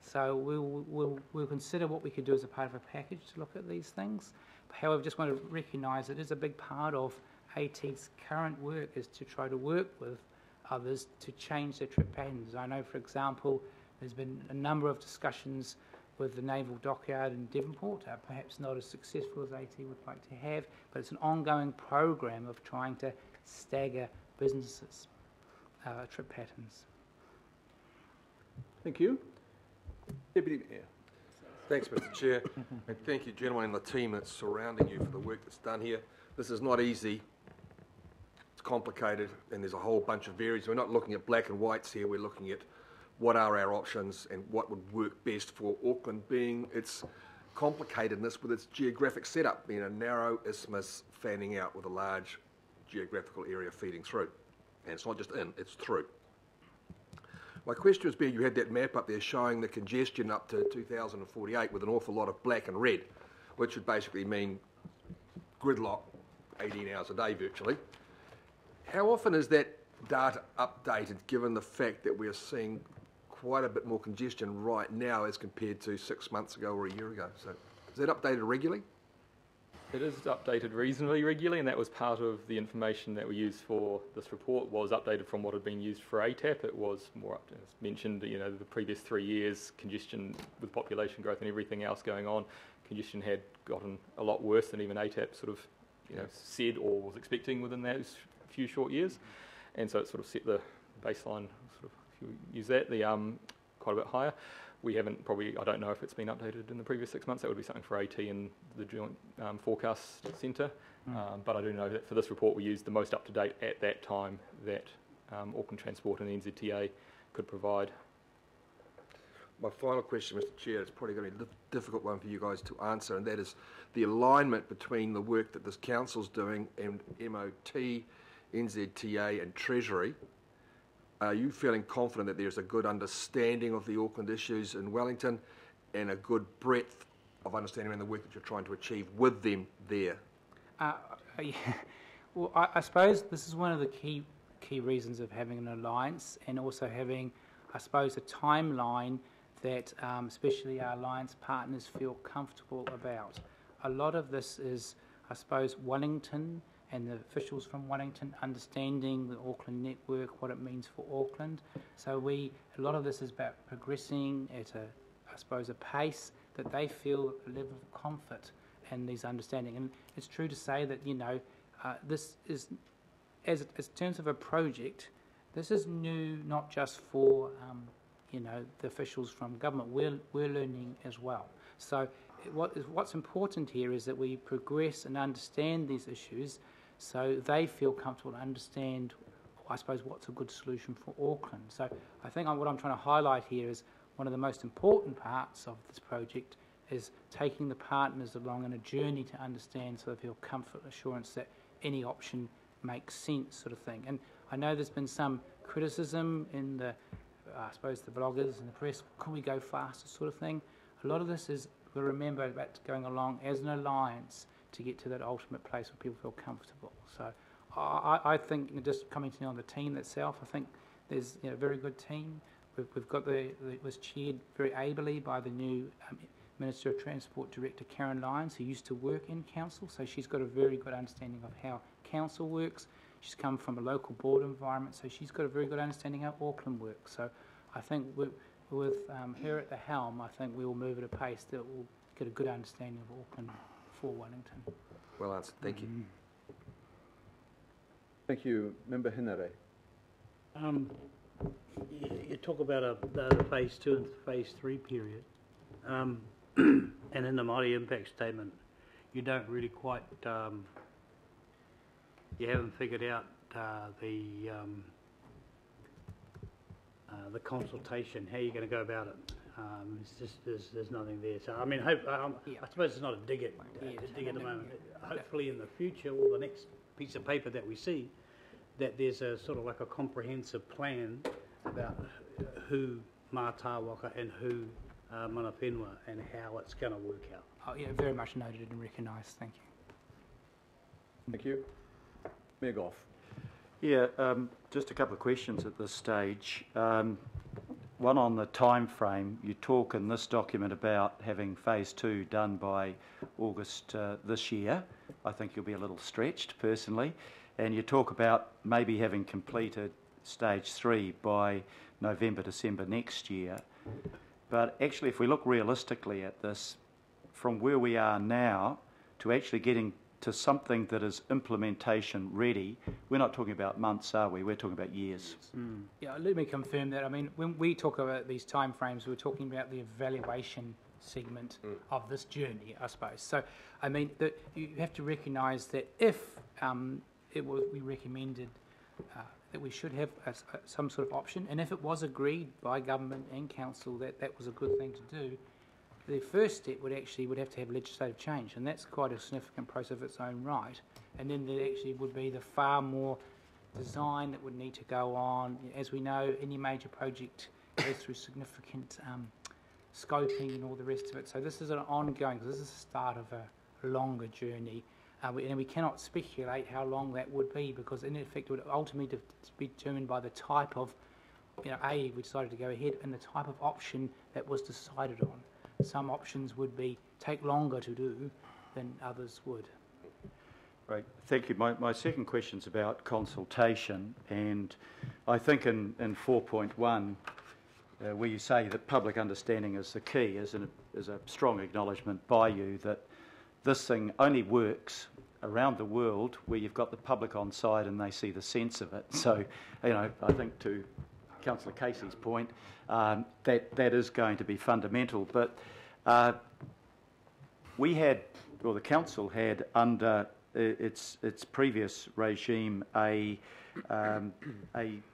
So we'll consider what we could do as a part of a package to look at these things. However, just want to recognise it is a big part of AT's current work is to try to work with others to change their trip patterns. I know, for example, there's been a number of discussions with the Naval Dockyard in Devonport, perhaps not as successful as AT would like to have, but it's an ongoing program of trying to stagger businesses' trip patterns. Thank you. Deputy Mayor. Thanks, Mr. Chair, and thank you, gentlemen, and the team that's surrounding you for the work that's done here. This is not easy. It's complicated, and there's a whole bunch of variables. We're not looking at black and whites here. We're looking at what are our options and what would work best for Auckland, being its complicatedness with its geographic setup, being a narrow isthmus fanning out with a large geographical area feeding through. And it's not just in, it's through. My question was, you had that map up there showing the congestion up to 2048 with an awful lot of black and red, which would basically mean gridlock 18 hours a day virtually. How often is that data updated given the fact that we're seeing quite a bit more congestion right now as compared to 6 months ago or a year ago? So is that updated regularly? It is updated reasonably regularly, and that was part of the information that we used for this report, was updated from what had been used for ATAP. It was more up to, as mentioned, the previous 3 years, congestion with population growth and everything else going on, congestion had gotten a lot worse than even ATAP sort of, said or was expecting within those few short years. And so it sort of set the baseline, sort of, if you use that, the quite a bit higher. We haven't I don't know if it's been updated in the previous 6 months. That would be something for AT and the Joint Forecast Centre. But I do know that for this report we used the most up-to-date at that time that Auckland Transport and NZTA could provide. My final question, Mr. Chair, is probably going to be a difficult one for you guys to answer, and that is the alignment between the work that this council's doing and MOT, NZTA and Treasury. Are you feeling confident that there's a good understanding of the Auckland issues in Wellington and a good breadth of understanding around the work that you're trying to achieve with them there? Yeah. Well, I suppose this is one of the key reasons of having an alliance, and also having, I suppose, a timeline that especially our alliance partners feel comfortable about. A lot of this is, I suppose, Wellington and the officials from Wellington understanding the Auckland network, what it means for Auckland. So a lot of this is about progressing at a pace that they feel a level of comfort and these understanding. And it's true to say that, this is, as terms of a project, this is new not just for, the officials from government. We're learning as well. So what's important here is that we progress and understand these issues so they feel comfortable and understand, I suppose, what's a good solution for Auckland. So I think what I'm trying to highlight here is one of the most important parts of this project is taking the partners along on a journey to understand, so they feel comfort and assurance that any option makes sense, sort of thing. And I know there's been some criticism in the, I suppose, the bloggers and the press, can we go faster, sort of thing. A lot of this is, we'll remember about going along as an alliance to get to that ultimate place where people feel comfortable. So I think, just commenting on the team itself, I think there's a very good team. We've got it was chaired very ably by the new Minister of Transport Director Karen Lyons, who used to work in council, so she's got a very good understanding of how council works. She's come from a local board environment, so she's got a very good understanding of how Auckland works. So I think with her at the helm, I think we will move at a pace that will get a good understanding of Auckland for Wellington. Well answered. Thank you. Thank you. Member Hinare. You talk about the phase 2 and phase 3 period, and in the Māori impact statement, you don't really quite, you haven't figured out the consultation, how you're going to go about it. It's just there's nothing there. So I mean, I suppose it's not a dig at the moment. Hopefully, in the future, or the next piece of paper that we see, that there's a sort of like a comprehensive plan about who Mātāwaka and who Mana Whenua and how it's going to work out. Oh, yeah, very much noted and recognised. Thank you. Thank you. Mayor Goff. Yeah, just a couple of questions at this stage. One on the time frame. You talk in this document about having phase 2 done by August this year. I think you'll be a little stretched personally. And you talk about maybe having completed stage 3 by November, December next year. But actually, if we look realistically at this, from where we are now to actually getting to something that is implementation ready, we're not talking about months, are we? We're talking about years. Yeah, let me confirm that. I mean, when we talk about these timeframes, we're talking about the evaluation segment of this journey, I suppose. So, I mean, you have to recognise that if we recommended that we should have some sort of option, and if it was agreed by government and council that that was a good thing to do, the first step would have to have legislative change, and that's quite a significant process of its own right. And then there actually would be the far more design that would need to go on. As we know, any major project goes through significant scoping and all the rest of it. So this is an ongoing, this is the start of a longer journey. And we cannot speculate how long that would be, because in effect it would ultimately be determined by the type of, we decided to go ahead, and the type of option that was decided on. Some options would take longer to do than others would. Right, thank you. My second question is about consultation, and I think in 4.1, where you say that public understanding is the key, is a strong acknowledgement by you that this thing only works around the world where you've got the public on side and they see the sense of it. So, I think to Councillor Casey's point, that is going to be fundamental. But the council had under its previous regime an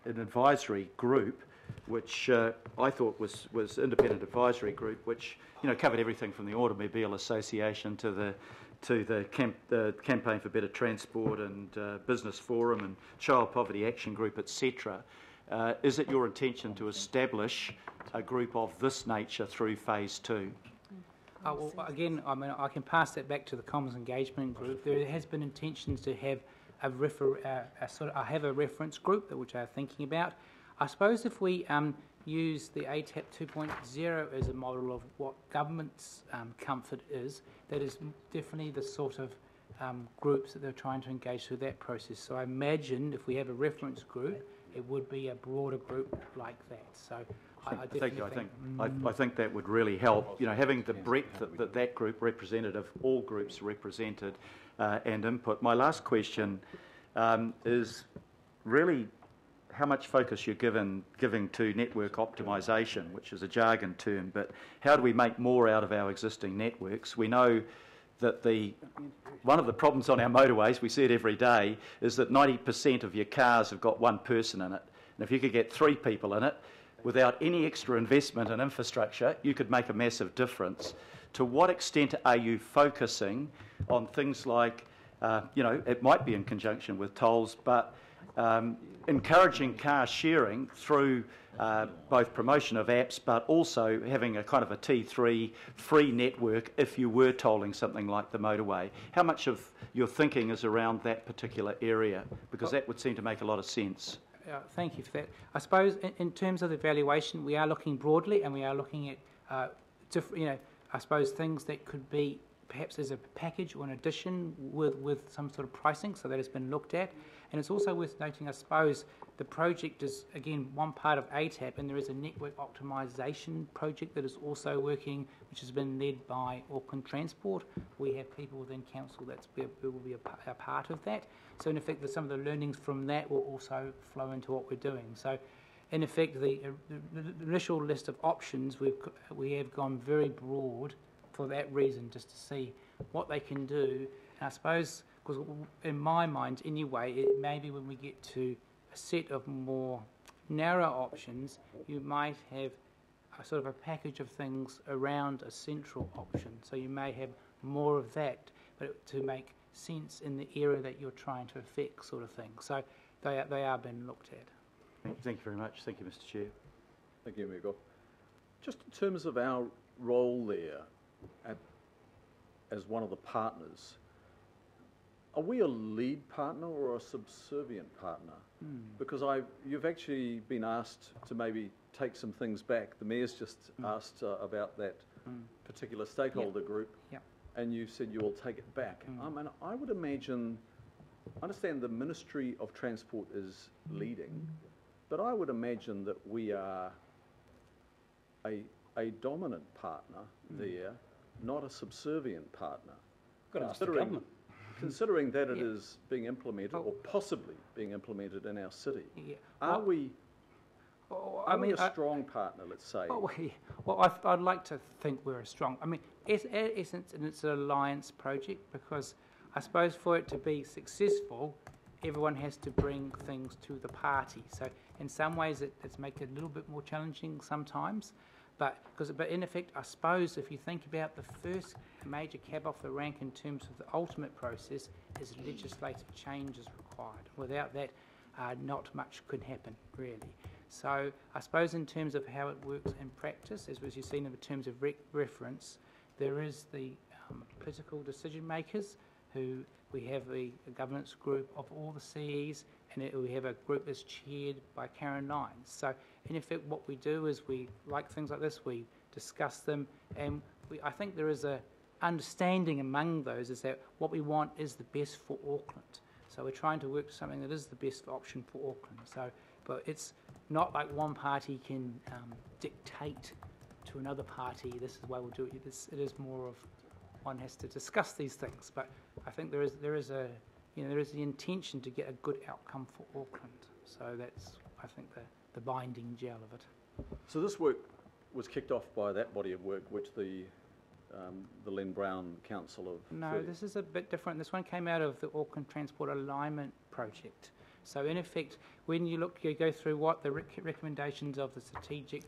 advisory group, which I thought was independent advisory group, which covered everything from the Automobile Association to the Campaign for Better Transport and Business Forum and Child Poverty Action Group, etc. Is it your intention to establish a group of this nature through phase 2? Well, again, I can pass that back to the Commons Engagement Group. There has been intentions to have a reference group which they are thinking about. I suppose if we use the ATAP 2.0 as a model of what government's comfort is, that is definitely the sort of groups that they're trying to engage through that process. So I imagine if we have a reference group, it would be a broader group like that. So I think that would really help. Having the breadth that group representative, all groups represented, and input. My last question is really how much focus you're giving to network optimisation, which is a jargon term, but how do we make more out of our existing networks? We know that one of the problems on our motorways, we see it every day, is that 90% of your cars have got one person in it. And if you could get 3 people in it, without any extra investment in infrastructure, you could make a massive difference. To what extent are you focusing on things like, it might be in conjunction with tolls, but encouraging car sharing through both promotion of apps, but also having a kind of a T3 free network if you were tolling something like the motorway. How much of your thinking is around that particular area? Because that would seem to make a lot of sense. Thank you for that. I suppose in terms of the evaluation, we are looking broadly, and we are looking at, I suppose things that could be perhaps as a package or an addition with some sort of pricing, so that has been looked at. And it's also worth noting, I suppose, the project is, again, one part of ATAP, and there is a network optimisation project that is also working, which has been led by Auckland Transport. We have people within council that will be a part of that. So, in effect, some of the learnings from that will also flow into what we're doing. So, in effect, the initial list of options, we have gone very broad for that reason, just to see what they can do. And I suppose, because in my mind anyway, it maybe when we get to a set of more narrow options, you might have a sort of a package of things around a central option. So you may have more of that, but to make sense in the area that you're trying to affect, sort of thing. So they are being looked at. Thank you very much. Thank you, Mr. Chair. Thank you, Michael. Just in terms of our role there as one of the partners, are we a lead partner or a subservient partner? Because you've actually been asked to maybe take some things back. The Mayor's just asked about that particular stakeholder group, and you said you will take it back. And I would imagine, I understand the Ministry of Transport is leading, but I would imagine that we are a dominant partner there, not a subservient partner. Considering that it is being implemented, or possibly being implemented in our city, are we a strong partner, let's say? I'd like to think we're a strong. I mean, in essence, it's an alliance project, because I suppose for it to be successful, everyone has to bring things to the party. So in some ways, it's make it a little bit more challenging sometimes. But in effect, I suppose if you think about the first major cab off the rank in terms of the ultimate process, is legislative change is required. Without that, not much could happen, really. So I suppose in terms of how it works in practice, as you've seen in terms of reference, there is the political decision makers who we have a governance group of all the CEs, and we have a group that's chaired by Karen Lyons. So in effect, what we do is we, like things like this, we discuss them, and I think there is a understanding among those is that what we want is the best for Auckland. So we're trying to work to something that is the best option for Auckland. So, but it's not like one party can dictate to another party, this is the way we'll do it. It is more of one has to discuss these things. But I think there is the intention to get a good outcome for Auckland. So that's, I think, the binding gel of it. So this work was kicked off by that body of work, which the Len Brown Council of... No, this is a bit different. This one came out of the Auckland Transport Alignment Project. So in effect, when you go through what the recommendations of the strategic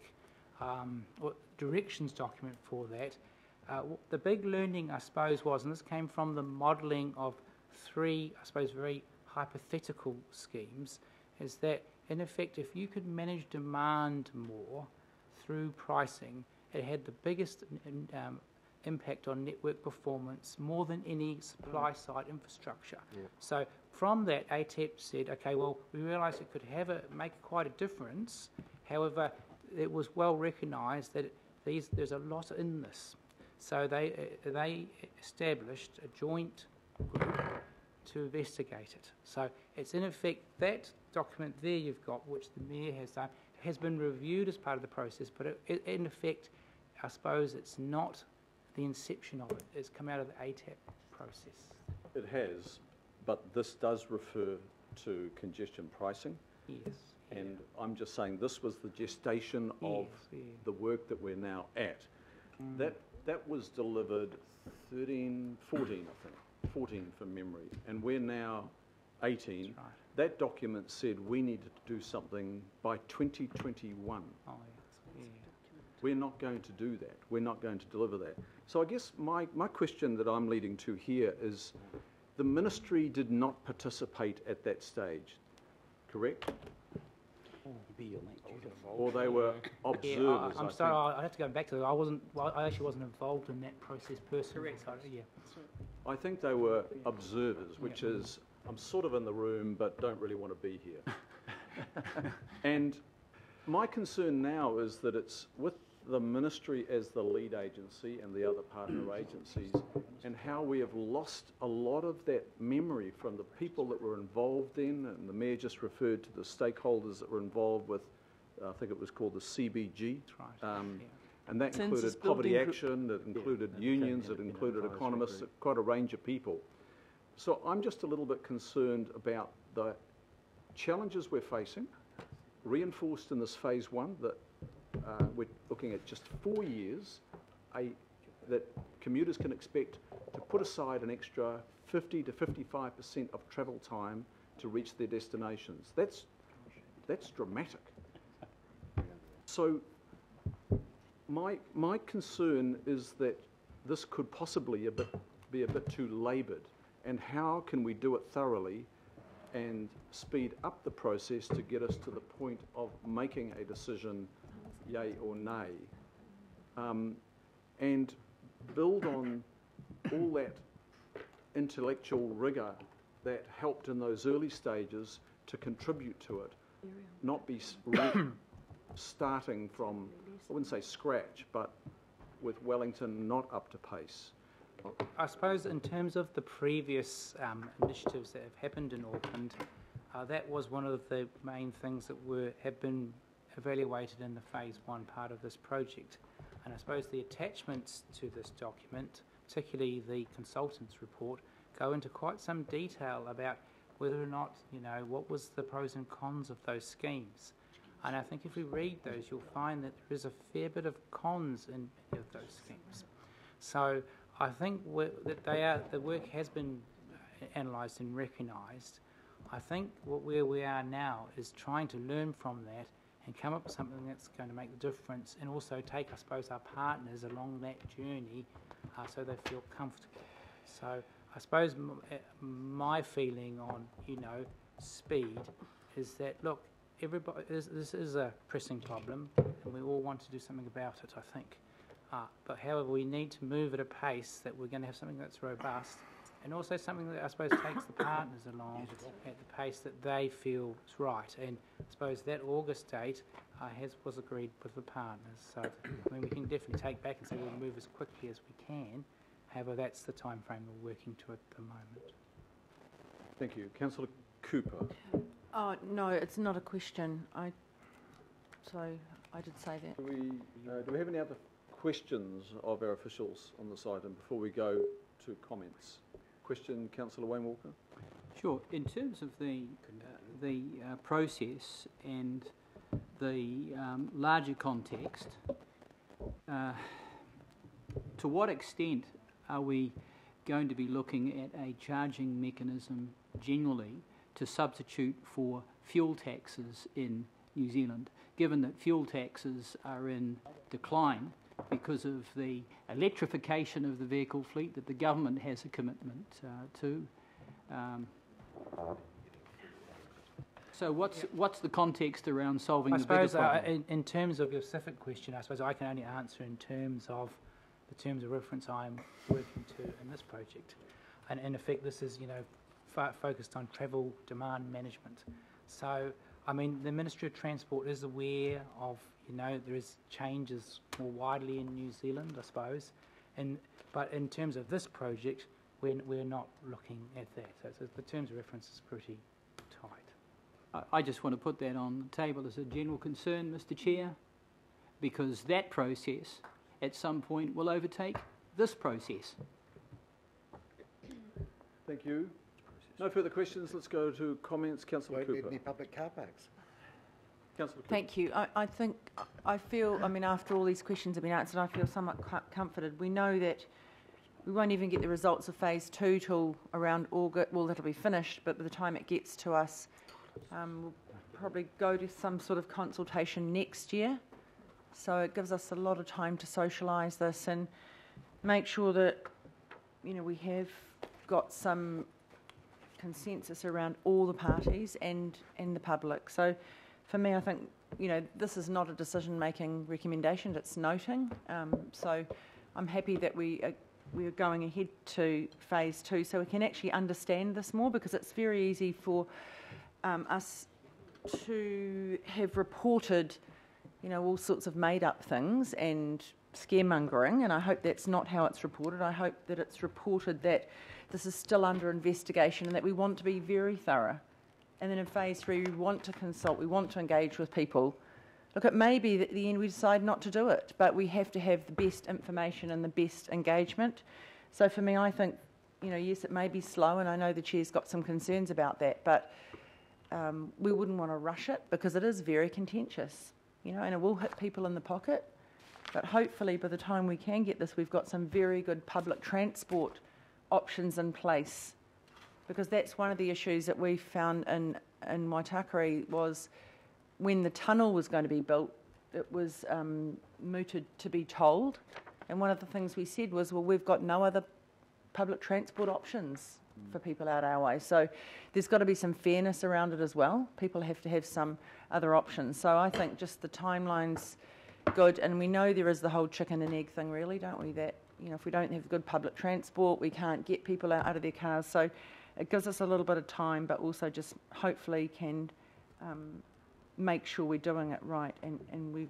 or directions document for that, the big learning, I suppose, was, and this came from the modelling of three, I suppose, very hypothetical schemes, is that, in effect, if you could manage demand more through pricing, it had the biggest impact on network performance, more than any supply-side infrastructure. So from that, ATAP said, okay, well, we realised it could make quite a difference. However, it was well recognised that there's a lot in this. So they established a joint group to investigate it. So it's in effect that document there you've got, which the Mayor has done, has been reviewed as part of the process, but in effect, I suppose it's not the inception of it. It's come out of the ATAP process. It has, but this does refer to congestion pricing. Yes. And I'm just saying this was the gestation of the work that we're now at. That was delivered 14, I think, 14 from memory, and we're now 18. That's right. That document said we needed to do something by 2021. Oh, yes. We're not going to do that. We're not going to deliver that. So I guess my question that I'm leading to here is the ministry did not participate at that stage, correct? Or they were observers, Yeah, I'm I sorry, think. I have to go back to that. I actually wasn't involved in that process personally. So, yeah. I think they were observers, which is, I'm sort of in the room but don't really want to be here. And my concern now is that it's with the ministry as the lead agency and the other partner agencies, and how we have lost a lot of that memory from the people that were involved in, and the Mayor just referred to the stakeholders that were involved with, I think it was called the CBG. That's right. And that Census included Poverty Building Group. Action, it included unions, it included economists, quite a range of people. So I'm just a little bit concerned about the challenges we're facing, reinforced in this phase one, that we're looking at just 4 years, that commuters can expect to put aside an extra 50 to 55% of travel time to reach their destinations. That's dramatic. So my concern is that this could possibly be a bit too laboured, and how can we do it thoroughly and speed up the process to get us to the point of making a decision, yay or nay, and build on all that intellectual rigour that helped in those early stages to contribute to it, not be starting from, I wouldn't say scratch, but with Wellington not up to pace. I suppose in terms of the previous initiatives that have happened in Auckland, that was one of the main things that have been evaluated in the phase one part of this project. And I suppose the attachments to this document, particularly the consultant's report, go into quite some detail about whether or not, what was the pros and cons of those schemes. And I think if we read those, you'll find that there is a fair bit of cons in many of those schemes. So I think that the work has been analysed and recognised. I think where we are now is trying to learn from that and come up with something that's going to make the difference, and also take, I suppose, our partners along that journey so they feel comfortable. So I suppose my feeling on, speed is that, look, everybody, this is a pressing problem, and we all want to do something about it, I think. But however, we need to move at a pace that we're going to have something that's robust, and also something that I suppose takes the partners along at the pace that they feel is right. And I suppose that August date was agreed with the partners. So we can definitely take back and say we'll move as quickly as we can. However, that's the time frame we're working to at the moment. Thank you. Councillor Cooper. Oh, no, it's not a question. So I did say that. Do we have any other questions of our officials on this item before we go to comments? Question, Councillor Wayne Walker. Sure. In terms of the process and the larger context, to what extent are we going to be looking at a charging mechanism generally to substitute for fuel taxes in New Zealand, given that fuel taxes are in decline because of the electrification of the vehicle fleet that the government has a commitment to? So what's the context around solving the bigger problem? In terms of your specific question, I suppose I can only answer in terms of the terms of reference I'm working to in this project. And in effect, this is, focused on travel demand management. So, the Ministry of Transport is aware of, there is changes more widely in New Zealand, I suppose. But in terms of this project, we're not looking at that. So the terms of reference is pretty tight. I just want to put that on the table as a general concern, Mr. Chair, because that process at some point will overtake this process. Thank you. No further questions. Let's go to comments. Councillor Cooper. Won't need any public car parks. Councillor Cooper. Thank you. I feel, after all these questions have been answered, I feel somewhat comforted. We know that we won't even get the results of phase 2 till around August. Well, that'll be finished, but by the time it gets to us, we'll probably go to some sort of consultation next year. So it gives us a lot of time to socialise this and make sure that, we have got some consensus around all the parties and the public. So for me, I think, this is not a decision-making recommendation, it's noting. So I'm happy that we're going ahead to phase 2 so we can actually understand this more, because it's very easy for us to have reported, all sorts of made-up things and scaremongering, and I hope that's not how it's reported. I hope that it's reported that this is still under investigation and that we want to be very thorough. And then in phase 3, we want to consult, we want to engage with people. Look, it may be that at the end we decide not to do it, but we have to have the best information and the best engagement. So for me, I think, yes, it may be slow, and I know the Chair's got some concerns about that, but we wouldn't want to rush it because it is very contentious, and it will hit people in the pocket. But hopefully by the time we can get this, we've got some very good public transport options in place, because that's one of the issues that we found in Waitakere was when the tunnel was going to be built, it was mooted to be tolled. And one of the things we said was, well, we've got no other public transport options for people out our way. So there's got to be some fairness around it as well. People have to have some other options. So I think just the timeline's good, and we know there is the whole chicken and egg thing, really, don't we? That if we don't have good public transport, we can't get people out of their cars. So it gives us a little bit of time, but also just hopefully can make sure we're doing it right. And we,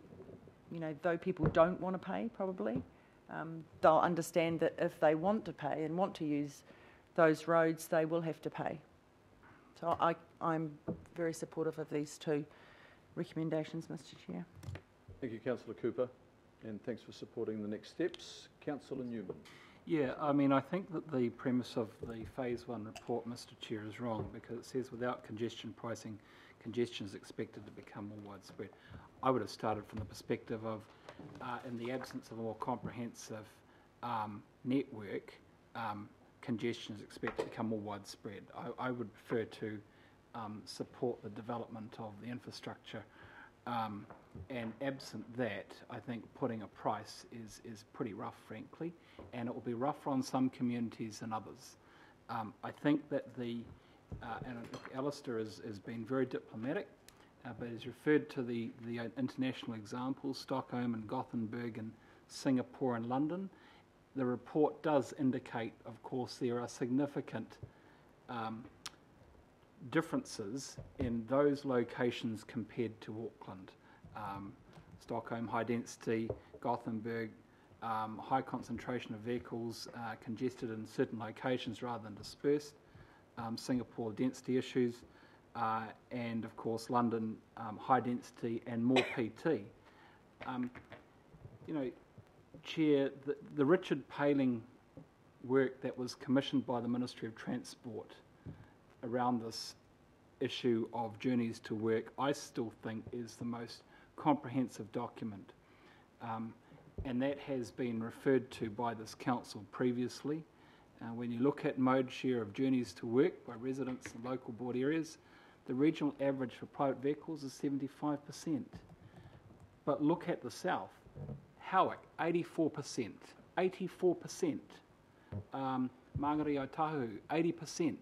though people don't want to pay, probably they'll understand that if they want to pay and want to use those roads, they will have to pay. So I'm very supportive of these 2 recommendations, Mr. Chair. Thank you, Councillor Cooper, and thanks for supporting the next steps. Councillor Newman. Yeah, I think that the premise of the Phase 1 report, Mr. Chair, is wrong, because it says without congestion pricing, congestion is expected to become more widespread. I would have started from the perspective of, in the absence of a more comprehensive network, congestion is expected to become more widespread. I would prefer to support the development of the infrastructure. And absent that, I think putting a price is pretty rough, frankly, and it will be rougher on some communities than others. I think that and Alistair has been very diplomatic, but he's referred to the international examples, Stockholm and Gothenburg and Singapore and London. The report does indicate, of course, there are significant differences in those locations compared to Auckland. Stockholm, high density, Gothenburg, high concentration of vehicles congested in certain locations rather than dispersed. Singapore, density issues, and of course London, high density and more PT. Chair, the Richard Paling work that was commissioned by the Ministry of Transport around this issue of journeys to work, I still think is the most comprehensive document, and that has been referred to by this council previously. When you look at mode share of journeys to work by residents in local board areas, the regional average for private vehicles is 75%. But look at the south, Howick, 84%, 84%, Mangere Otahu, 80%,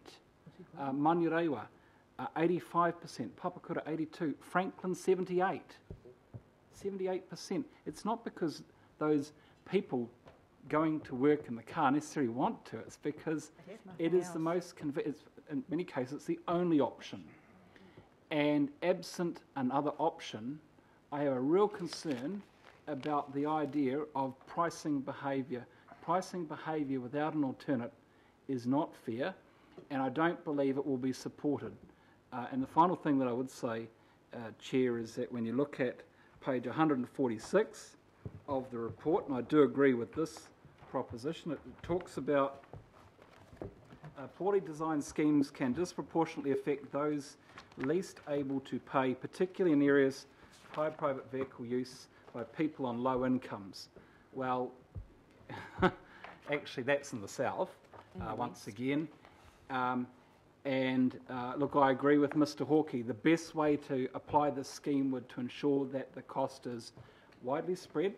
Manurewa, 85%, Papakura 82%, Franklin 78%. It's not because those people going to work in the car necessarily want to, it's because it is the most convenient, in many cases it's the only option. And absent another option, I have a real concern about the idea of pricing behaviour. Pricing behaviour without an alternate is not fair, and I don't believe it will be supported. And the final thing that I would say, Chair, is that when you look at page 146 of the report, and I do agree with this proposition, it talks about poorly designed schemes can disproportionately affect those least able to pay, particularly in areas of high private vehicle use by people on low incomes. Well, actually that's in the south, once again. Look, I agree with Mr Hawkey. The best way to apply this scheme would to ensure that the cost is widely spread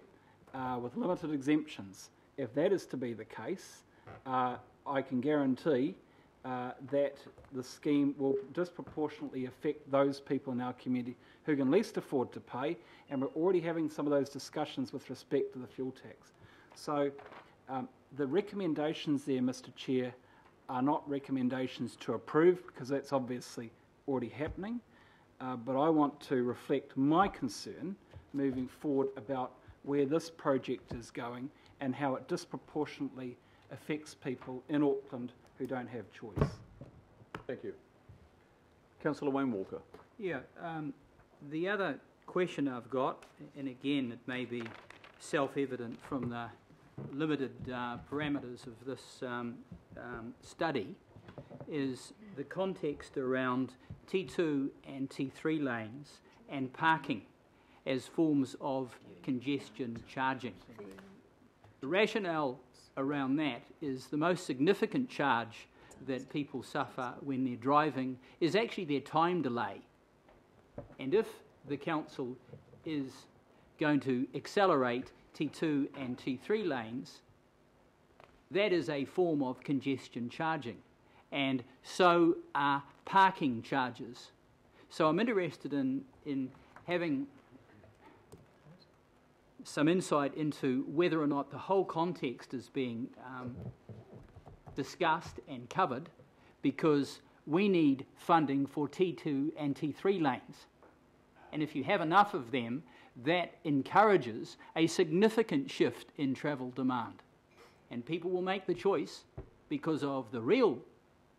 with limited exemptions. If that is to be the case, I can guarantee that the scheme will disproportionately affect those people in our community who can least afford to pay, and we're already having some of those discussions with respect to the fuel tax. So the recommendations there, Mr. Chair, are not recommendations to approve, because that's obviously already happening, but I want to reflect my concern moving forward about where this project is going and how it disproportionately affects people in Auckland who don't have choice. Thank you. Councillor Wayne Walker. Yeah, the other question I've got, and again it may be self-evident from the limited parameters of this study, is the context around T2 and T3 lanes and parking as forms of congestion charging. The rationale around that is the most significant charge that people suffer when they're driving is actually their time delay. And if the council is going to accelerate T2 and T3 lanes, that is a form of congestion charging, and so are parking charges. So I'm interested in having some insight into whether or not the whole context is being discussed and covered, because we need funding for T2 and T3 lanes. And if you have enough of them, that encourages a significant shift in travel demand. And people will make the choice because of the real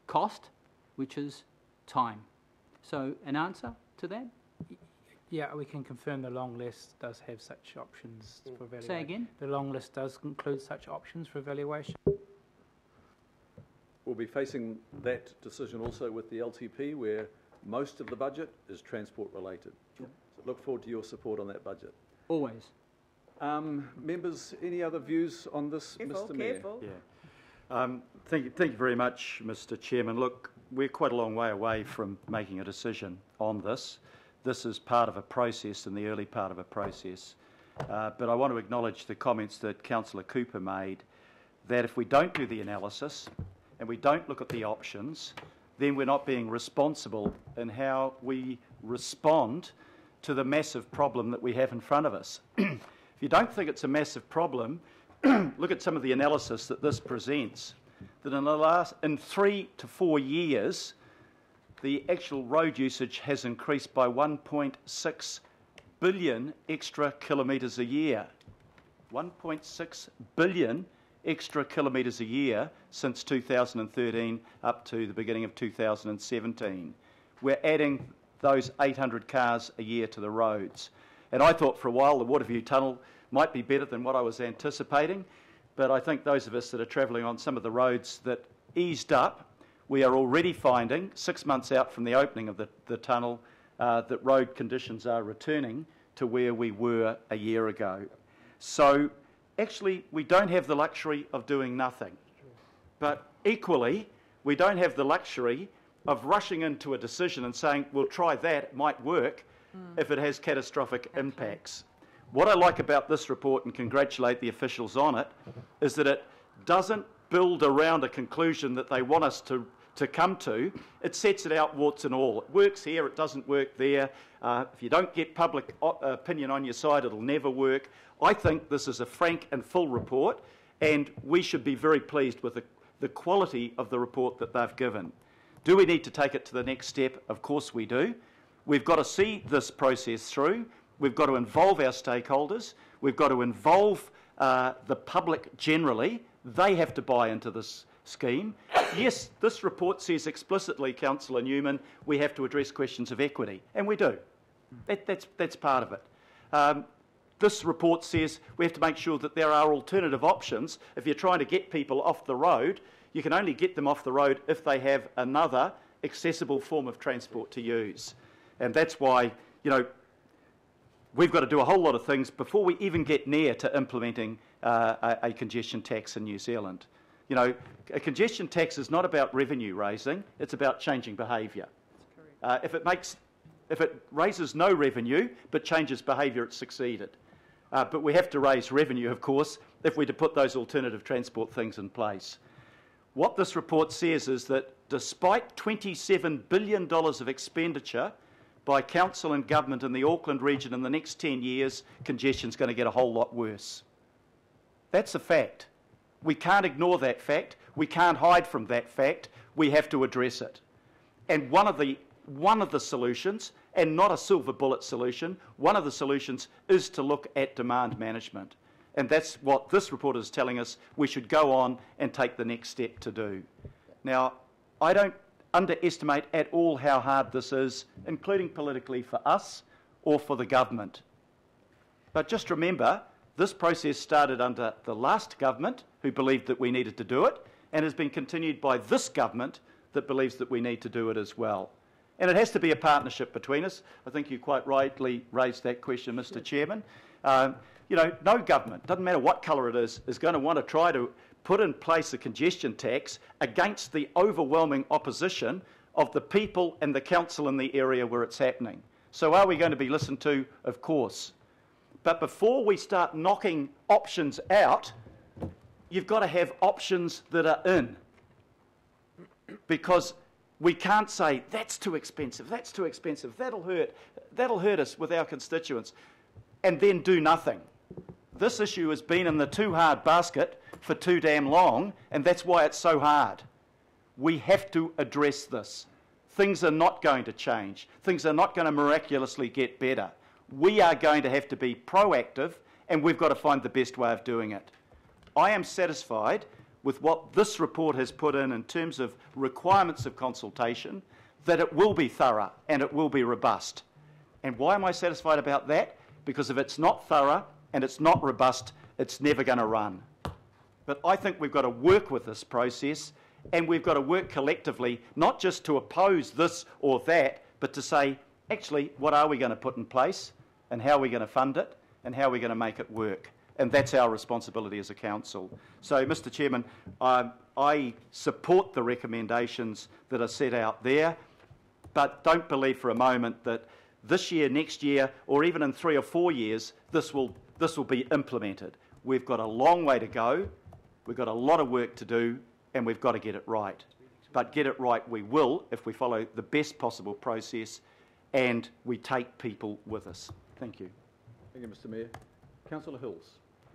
cost, which is time. So an answer to that? Yeah, we can confirm the long list does have such options for evaluation. Say again? The long list does include such options for evaluation. We'll be facing that decision also with the LTP, where most of the budget is transport related. So look forward to your support on that budget. Always. Members, any other views on this, Mr. Mayor? Careful. Yeah. Thank you very much, Mr. Chairman. Look, we're quite a long way away from making a decision on this. This is part of a process, in the early part of a process. But I want to acknowledge the comments that Councillor Cooper made, that if we don't do the analysis and we don't look at the options, then we're not being responsible in how we respond to the massive problem that we have in front of us. If you don't think it's a massive problem, look at some of the analysis that this presents. That in 3 to 4 years, the actual road usage has increased by 1.6 billion extra kilometres a year. 1.6 billion extra kilometres a year since 2013 up to the beginning of 2017. We're adding those 800 cars a year to the roads. And I thought for a while the Waterview Tunnel might be better than what I was anticipating, but I think those of us that are travelling on some of the roads that eased up, we are already finding, 6 months out from the opening of the tunnel, that road conditions are returning to where we were a year ago. So actually, we don't have the luxury of doing nothing. But equally, we don't have the luxury of rushing into a decision and saying, we'll try that, it might work, if it has catastrophic impacts. What I like about this report, and congratulate the officials on it, is that it doesn't build around a conclusion that they want us to come to. It sets it out warts and all. It works here, it doesn't work there. If you don't get public opinion on your side, it'll never work. I think this is a frank and full report, and we should be very pleased with the quality of the report that they've given. Do we need to take it to the next step? Of course we do. We've got to see this process through. We've got to involve our stakeholders. We've got to involve the public generally. They have to buy into this scheme. Yes, this report says explicitly, Councillor Newman, we have to address questions of equity, and we do. That's part of it. This report says we have to make sure that there are alternative options. If you're trying to get people off the road, you can only get them off the road if they have another accessible form of transport to use. And that's why, you know, we've got to do a whole lot of things before we even get near to implementing a congestion tax in New Zealand. You know, a congestion tax is not about revenue raising, it's about changing behaviour. If it raises no revenue but changes behaviour, it's succeeded. But we have to raise revenue, of course, if we're to put those alternative transport things in place. What this report says is that despite $27 billion of expenditure by council and government in the Auckland region in the next 10 years, congestion's going to get a whole lot worse. That's a fact. We can't ignore that fact. We can't hide from that fact. We have to address it. And one of the solutions, and not a silver bullet solution, one of the solutions is to look at demand management. And that's what this report is telling us we should go on and take the next step to do. Now, I don't underestimate at all how hard this is, including politically for us or for the government. But just remember, this process started under the last government, who believed that we needed to do it, and has been continued by this government that believes that we need to do it as well. And it has to be a partnership between us. I think you quite rightly raised that question, Mr. Chairman. You know, no government, doesn't matter what colour it is going to want to try to put in place a congestion tax against the overwhelming opposition of the people and the council in the area where it's happening. So are we going to be listened to? Of course. But before we start knocking options out, you've got to have options that are in. Because we can't say, that's too expensive, that'll hurt us with our constituents, and then do nothing. This issue has been in the too hard basket for too damn long, and that's why it's so hard. We have to address this. Things are not going to change. Things are not going to miraculously get better. We are going to have to be proactive, and we've got to find the best way of doing it. I am satisfied with what this report has put in terms of requirements of consultation, that it will be thorough and it will be robust. And why am I satisfied about that? Because if it's not thorough and it's not robust, it's never going to run. But I think we've got to work with this process, and we've got to work collectively, not just to oppose this or that, but to say, actually, what are we going to put in place, and how are we going to fund it, and how are we going to make it work? And that's our responsibility as a council. So, Mr. Chairman, I support the recommendations that are set out there, but don't believe for a moment that this year, next year, or even in 3 or 4 years, this will be implemented. We've got a long way to go, we've got a lot of work to do, and we've got to get it right. But get it right we will if we follow the best possible process and we take people with us. Thank you. Thank you, Mr. Mayor. Councillor Hills.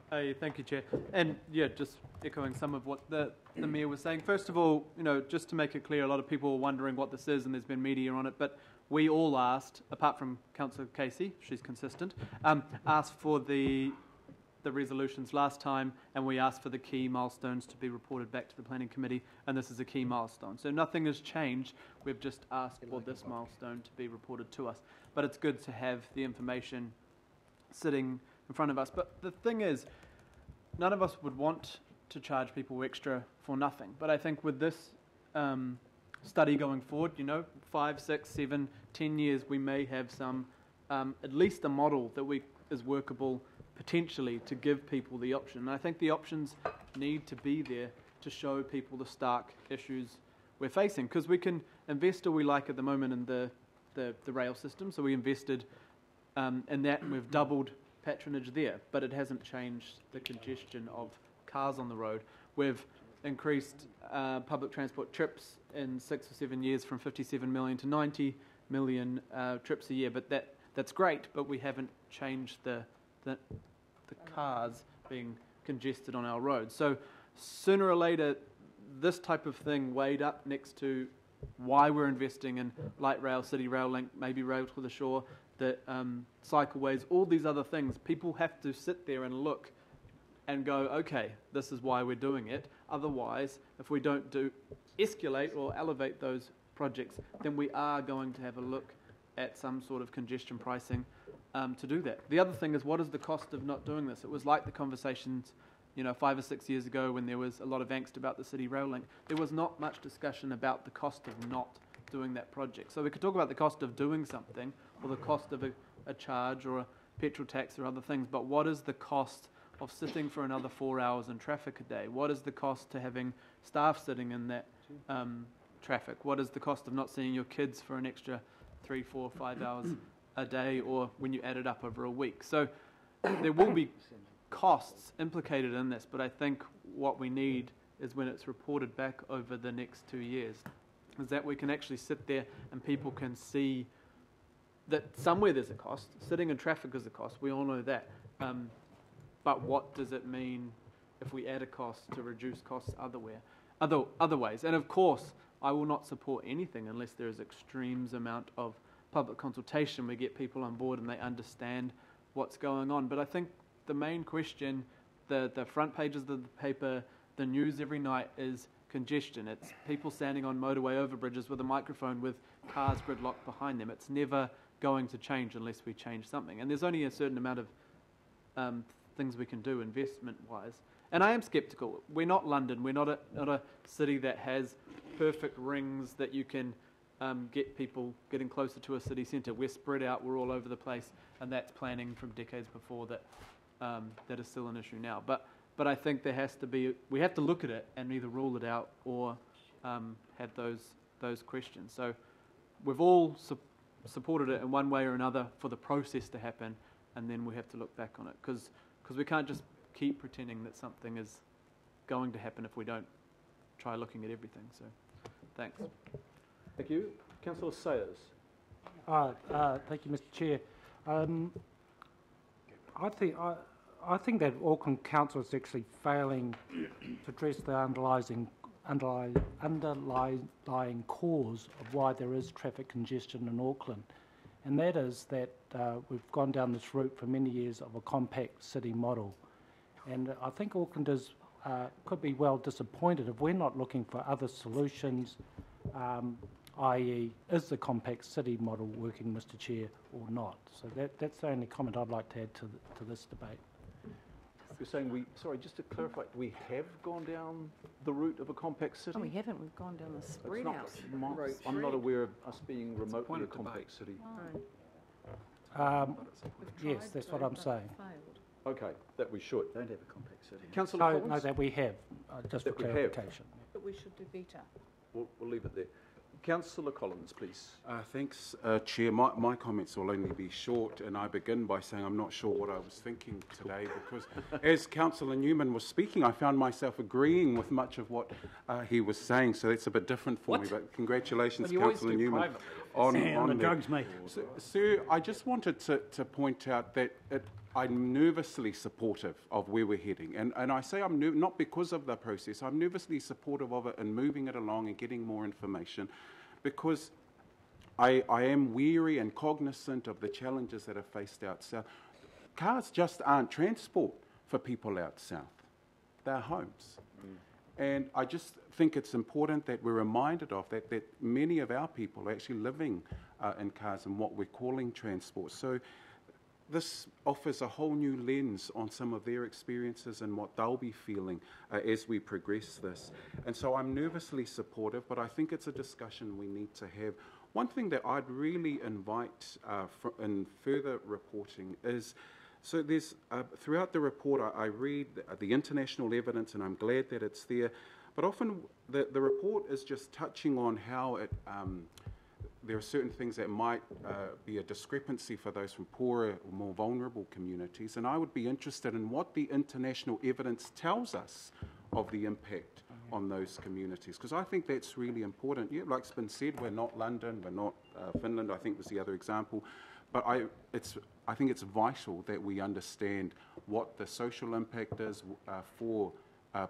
Hey, thank you, Chair. And yeah, just echoing some of what the Mayor was saying. First of all, you know, just to make it clear, a lot of people are wondering what this is, and there's been media on it, but we all asked, apart from Councillor Casey, she's consistent, asked for the resolutions last time, and we asked for the key milestones to be reported back to the Planning Committee, and this is a key milestone. So nothing has changed, we've just asked for this milestone to be reported to us. But it's good to have the information sitting in front of us. But the thing is, none of us would want to charge people extra for nothing. But I think with this study going forward, you know, 5, 6, 7, 10 years, we may have some, at least a model that is workable potentially to give people the option. And I think the options need to be there to show people the stark issues we're facing. Because we can invest all we like at the moment in the rail system. So we invested in that, and we've doubled patronage there, but it hasn't changed the congestion of cars on the road. We've increased public transport trips in 6 or 7 years from 57 million to 90 million trips a year, but that's great, but we haven't changed the cars being congested on our roads. So sooner or later, this type of thing weighed up next to why we're investing in light rail, city rail link, maybe rail to the shore, the cycleways, all these other things. People have to sit there and look and go, okay, this is why we're doing it. Otherwise, if we don't escalate or elevate those projects, then we are going to have a look at some sort of congestion pricing to do that. The other thing is, what is the cost of not doing this? It was like the conversations, you know, 5 or 6 years ago when there was a lot of angst about the city rail link. There was not much discussion about the cost of not doing that project. So we could talk about the cost of doing something, or the cost of a charge or a petrol tax or other things, but what is the cost of sitting for another 4 hours in traffic a day? What is the cost to having staff sitting in that traffic? What is the cost of not seeing your kids for an extra 3, 4, 5 hours a day, or when you add it up over a week? So there will be costs implicated in this, but I think what we need is when it's reported back over the next 2 years, is that we can actually sit there and people can see that somewhere there's a cost. Sitting in traffic is a cost. We all know that. But what does it mean if we add a cost to reduce costs other ways? And of course, I will not support anything unless there is extremes amount of public consultation. We get people on board and they understand what's going on. But I think the main question, the front pages of the paper, the news every night is congestion. It's people standing on motorway overbridges with a microphone with cars gridlocked behind them. It's never going to change unless we change something. And there's only a certain amount of things we can do investment-wise. And I am sceptical. We're not London. We're not a city that has perfect rings that you can get people getting closer to a city centre. We're spread out. We're all over the place. And that's planning from decades before that is still an issue now. But I think there has to be, we have to look at it and either rule it out or have those questions. So we've all supported it in one way or another for the process to happen, and then we have to look back on it because we can't just keep pretending that something is going to happen if we don't try looking at everything. So thanks. Thank you. Councillor Sayers. Thank you, Mr. Chair. I think that Auckland Council is actually failing to address the underlying cause of why there is traffic congestion in Auckland, and that is that we've gone down this route for many years of a compact city model, and I think Aucklanders could be well disappointed if we're not looking for other solutions, i.e. is the compact city model working, Mr. Chair, or not? So that's the only comment I'd like to add to this debate. You're saying just to clarify, we have gone down the route of a compact city? No, we haven't. We've gone down the spread out. I'm not aware of us being remotely a compact city. Yes, that's what I'm saying. Okay, that we should. Don't have a compact city. Councillor Collins? No, that we have, just for clarification. But we should do better. We'll leave it there. Councillor Collins, please. Thanks, Chair. My comments will only be short, and I begin by saying I'm not sure what I was thinking today because as Councillor Newman was speaking, I found myself agreeing with much of what he was saying, so that's a bit different for me, but congratulations, Councillor Newman, on the drugs, mate. Sir, I just wanted to point out that I'm nervously supportive of where we're heading, and I say I'm not because of the process. I'm nervously supportive of it and moving it along and getting more information, because I am weary and cognizant of the challenges that are faced out south. Cars just aren't transport for people out south. They're homes. And I just think it's important that we're reminded of that many of our people are actually living in cars and what we're calling transport. So this offers a whole new lens on some of their experiences and what they'll be feeling as we progress this. And so I'm nervously supportive, but I think it's a discussion we need to have. One thing that I'd really invite in further reporting is, so there's, throughout the report I read the international evidence, and I'm glad that it's there, but often the report is just touching on how it there are certain things that might be a discrepancy for those from poorer or more vulnerable communities, and I would be interested in what the international evidence tells us of the impact on those communities, because I think that's really important. Yeah, like's been said, we're not London, we're not Finland, I think was the other example, but I think it's vital that we understand what the social impact is for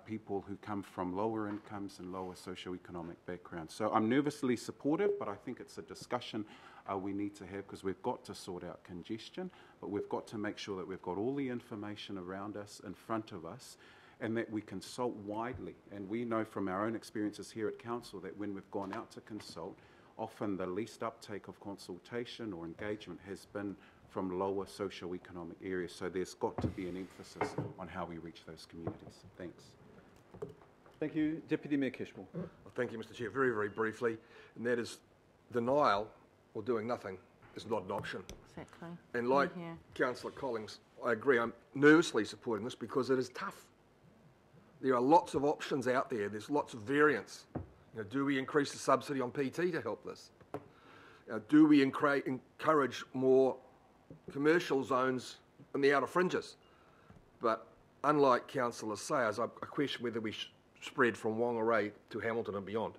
people who come from lower incomes and lower socioeconomic backgrounds. So I'm nervously supportive, but I think it's a discussion we need to have, because we've got to sort out congestion, but we've got to make sure that we've got all the information around us, in front of us, and that we consult widely. And we know from our own experiences here at Council that when we've gone out to consult, often the least uptake of consultation or engagement has been from lower socio-economic areas. So there's got to be an emphasis on how we reach those communities. Thanks. Thank you. Deputy Mayor Cashmore. Well, thank you, Mr. Chair. Very, very briefly, and that is denial or doing nothing is not an option. Exactly. And like Councillor Collins, I agree. I'm nervously supporting this because it is tough. There are lots of options out there. There's lots of variants. Do we increase the subsidy on PT to help this? Do we encourage more commercial zones in the outer fringes? But unlike Councillor Sayers, I question whether we spread from Whangarei to Hamilton and beyond.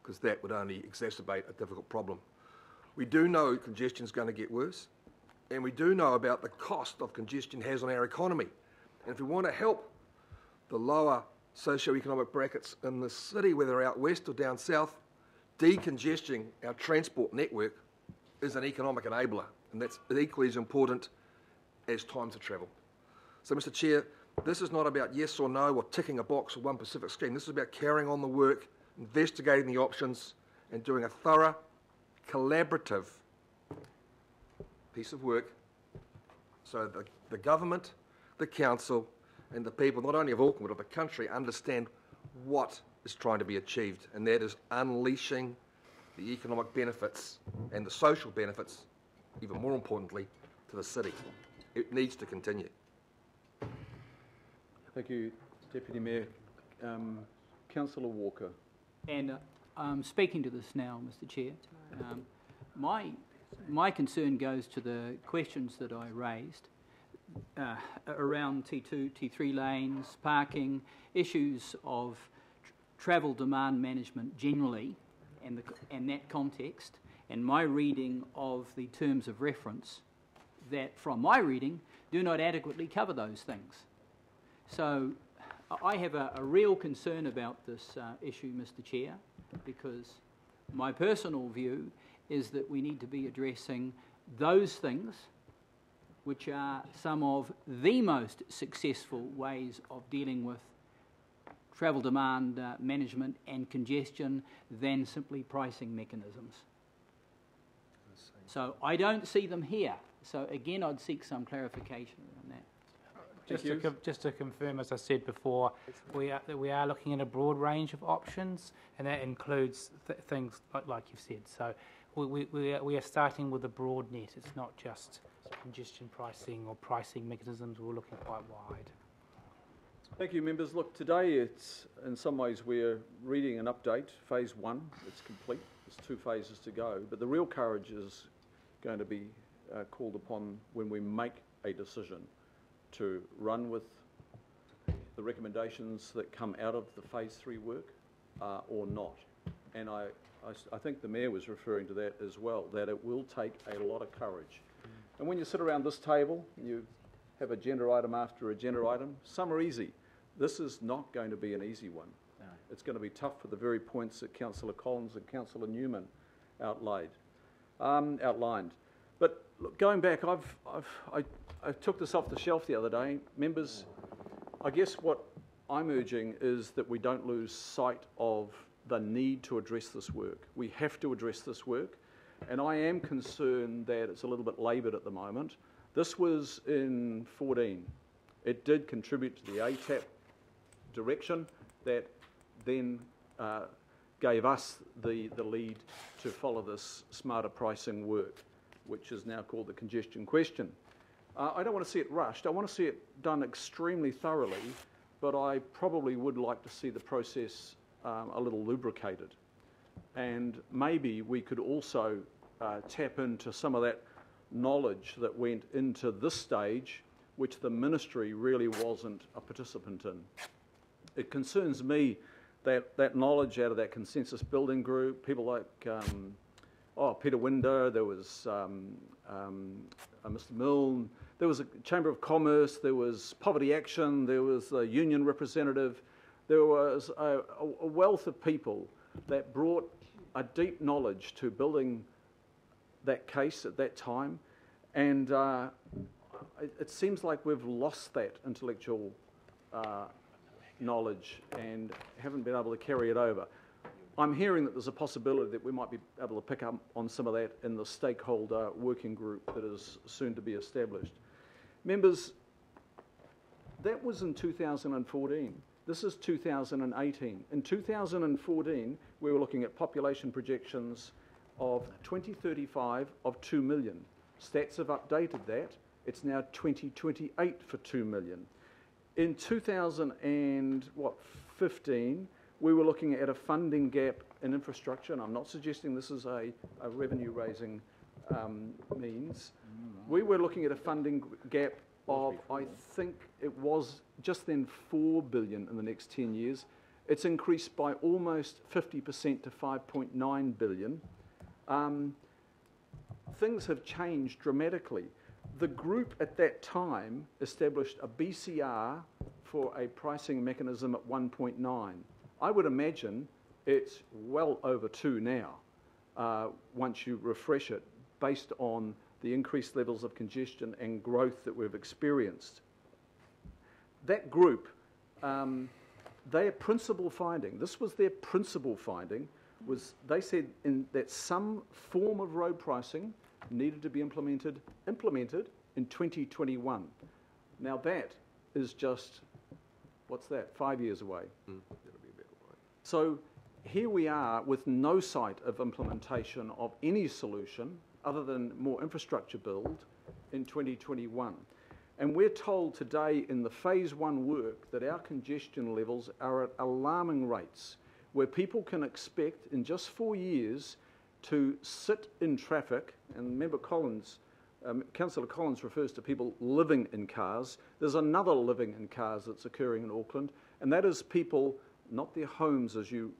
because that would only exacerbate a difficult problem. We do know congestion is going to get worse, and we do know about the cost of congestion has on our economy. And if we want to help the lower socio-economic brackets in the city, whether out west or down south, decongesting our transport network is an economic enabler, and that's equally as important as times of travel. So, Mr Chair, this is not about yes or no or ticking a box or one Pacific scheme. This is about carrying on the work, investigating the options, and doing a thorough, collaborative piece of work so the government, the council, and the people, not only of Auckland but of the country, understand what is trying to be achieved, and that is unleashing the economic benefits and the social benefits, even more importantly, to the city. It needs to continue. Thank you, Deputy Mayor. Councillor Walker. And speaking to this now, Mr Chair, my concern goes to the questions that I raised around T2, T3 lanes, parking, issues of travel demand management generally, and that context, and my reading of the terms of reference that, from my reading, do not adequately cover those things. So I have a real concern about this issue, Mr Chair, because my personal view is that we need to be addressing those things which are some of the most successful ways of dealing with travel demand management and congestion than simply pricing mechanisms. So I don't see them here. So again, I'd seek some clarification on that. Just to confirm, as I said before, we are looking at a broad range of options, and that includes things like you've said. So we are starting with a broad net. It's not just congestion pricing or pricing mechanisms. We're looking quite wide. Thank you, members. Look, today it's, in some ways, we're reading an update, phase 1. It's complete. There's 2 phases to go. But the real courage is going to be called upon when we make a decision to run with the recommendations that come out of the phase 3 work or not. And I think the Mayor was referring to that as well, that it will take a lot of courage. And when you sit around this table, you have agenda item after agenda item, some are easy. This is not going to be an easy one. No. It's going to be tough for the very points that Councillor Collins and Councillor Newman outlined. But look, going back, I took this off the shelf the other day. Members, I guess what I'm urging is that we don't lose sight of the need to address this work. We have to address this work, and I am concerned that it's a little bit laboured at the moment. This was in 14. It did contribute to the ATAP direction that then gave us the lead to follow this smarter pricing work, which is now called the Congestion Question. I don't want to see it rushed. I want to see it done extremely thoroughly, but I probably would like to see the process a little lubricated. And maybe we could also tap into some of that knowledge that went into this stage, which the ministry really wasn't a participant in. It concerns me that knowledge out of that consensus building group, people like Peter Winder, there was Mr Milne, there was a Chamber of Commerce, there was Poverty Action, there was a union representative, there was a wealth of people that brought a deep knowledge to building that case at that time, and it seems like we've lost that intellectual knowledge and haven't been able to carry it over. I'm hearing that there's a possibility that we might be able to pick up on some of that in the stakeholder working group that is soon to be established. Members, that was in 2014. This is 2018. In 2014, we were looking at population projections of 2035 of 2 million. Stats have updated that. It's now 2028 for 2 million. In 2015, we were looking at a funding gap in infrastructure, and I'm not suggesting this is a revenue-raising means. We were looking at a funding gap of, I think it was just then 4 billion in the next 10 years. It's increased by almost 50% to 5.9 billion. Things have changed dramatically. The group at that time established a BCR for a pricing mechanism at 1.9. I would imagine it's well over 2 now, once you refresh it, based on the increased levels of congestion and growth that we've experienced. That group, their principal finding, this was their principal finding, was they said that some form of road pricing needed to be implemented in 2021. Now that is just, what's that, 5 years away. So here we are with no sight of implementation of any solution other than more infrastructure build in 2021. And we're told today in the phase 1 work that our congestion levels are at alarming rates, where people can expect in just 4 years to sit in traffic, and Member Collins, Councillor Collins refers to people living in cars. There's another living in cars that's occurring in Auckland, and that is people, not their homes as you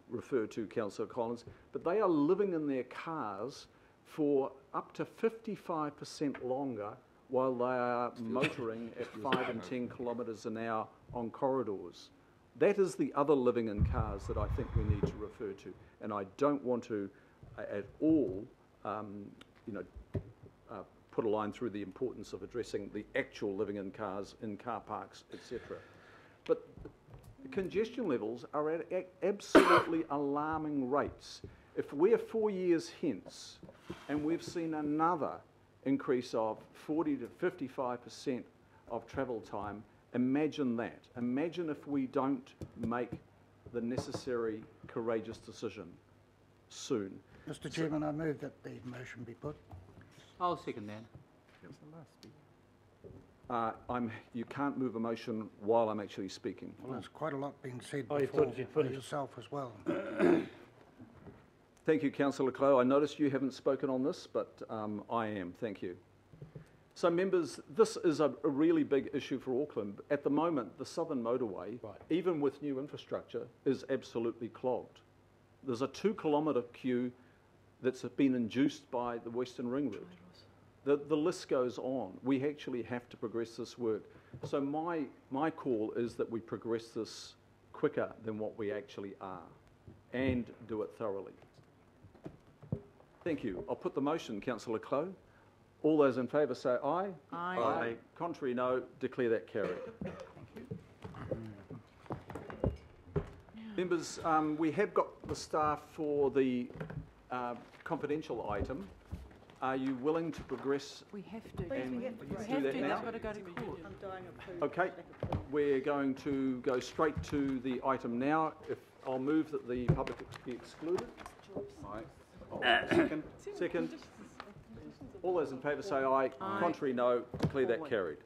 refer to, Councillor Collins, but they are living in their cars for up to 55% longer while they are motoring at 5 and 10 kilometres an hour on corridors. That is the other living in cars that I think we need to refer to, and I don't want to at all put a line through the importance of addressing the actual living in cars, in car parks, etc. But the congestion levels are at absolutely alarming rates. If we're 4 years hence and we've seen another increase of 40 to 55% of travel time, imagine that. Imagine if we don't make the necessary courageous decision soon. Mr. Chairman, I move that the motion be put. I'll second that. You can't move a motion while I'm actually speaking. Well, there's quite a lot being said Oh, you before thought you'd by finished. yourself as well. Thank you, Councillor Clow. I noticed you haven't spoken on this, but I am. Thank you. So, members, this is a really big issue for Auckland. At the moment, the southern motorway, even with new infrastructure, is absolutely clogged. There's a 2-kilometre queue that's been induced by the Western Ring Road. The list goes on. We actually have to progress this work. So my call is that we progress this quicker than what we actually are and do it thoroughly. Thank you. I'll put the motion, Councillor Clow. All those in favour say aye. Aye. Aye. Contrary, no. Declare that carried. Members, we have got the staff for the confidential item. Are you willing to progress? We have to. And We do have that to. now? They've got to go to court. I'm dying of food. Okay, we're going to go straight to the item now. If I'll move that the public be excluded. Second. All those in favour say aye. Aye. Contrary, no. Declare that carried.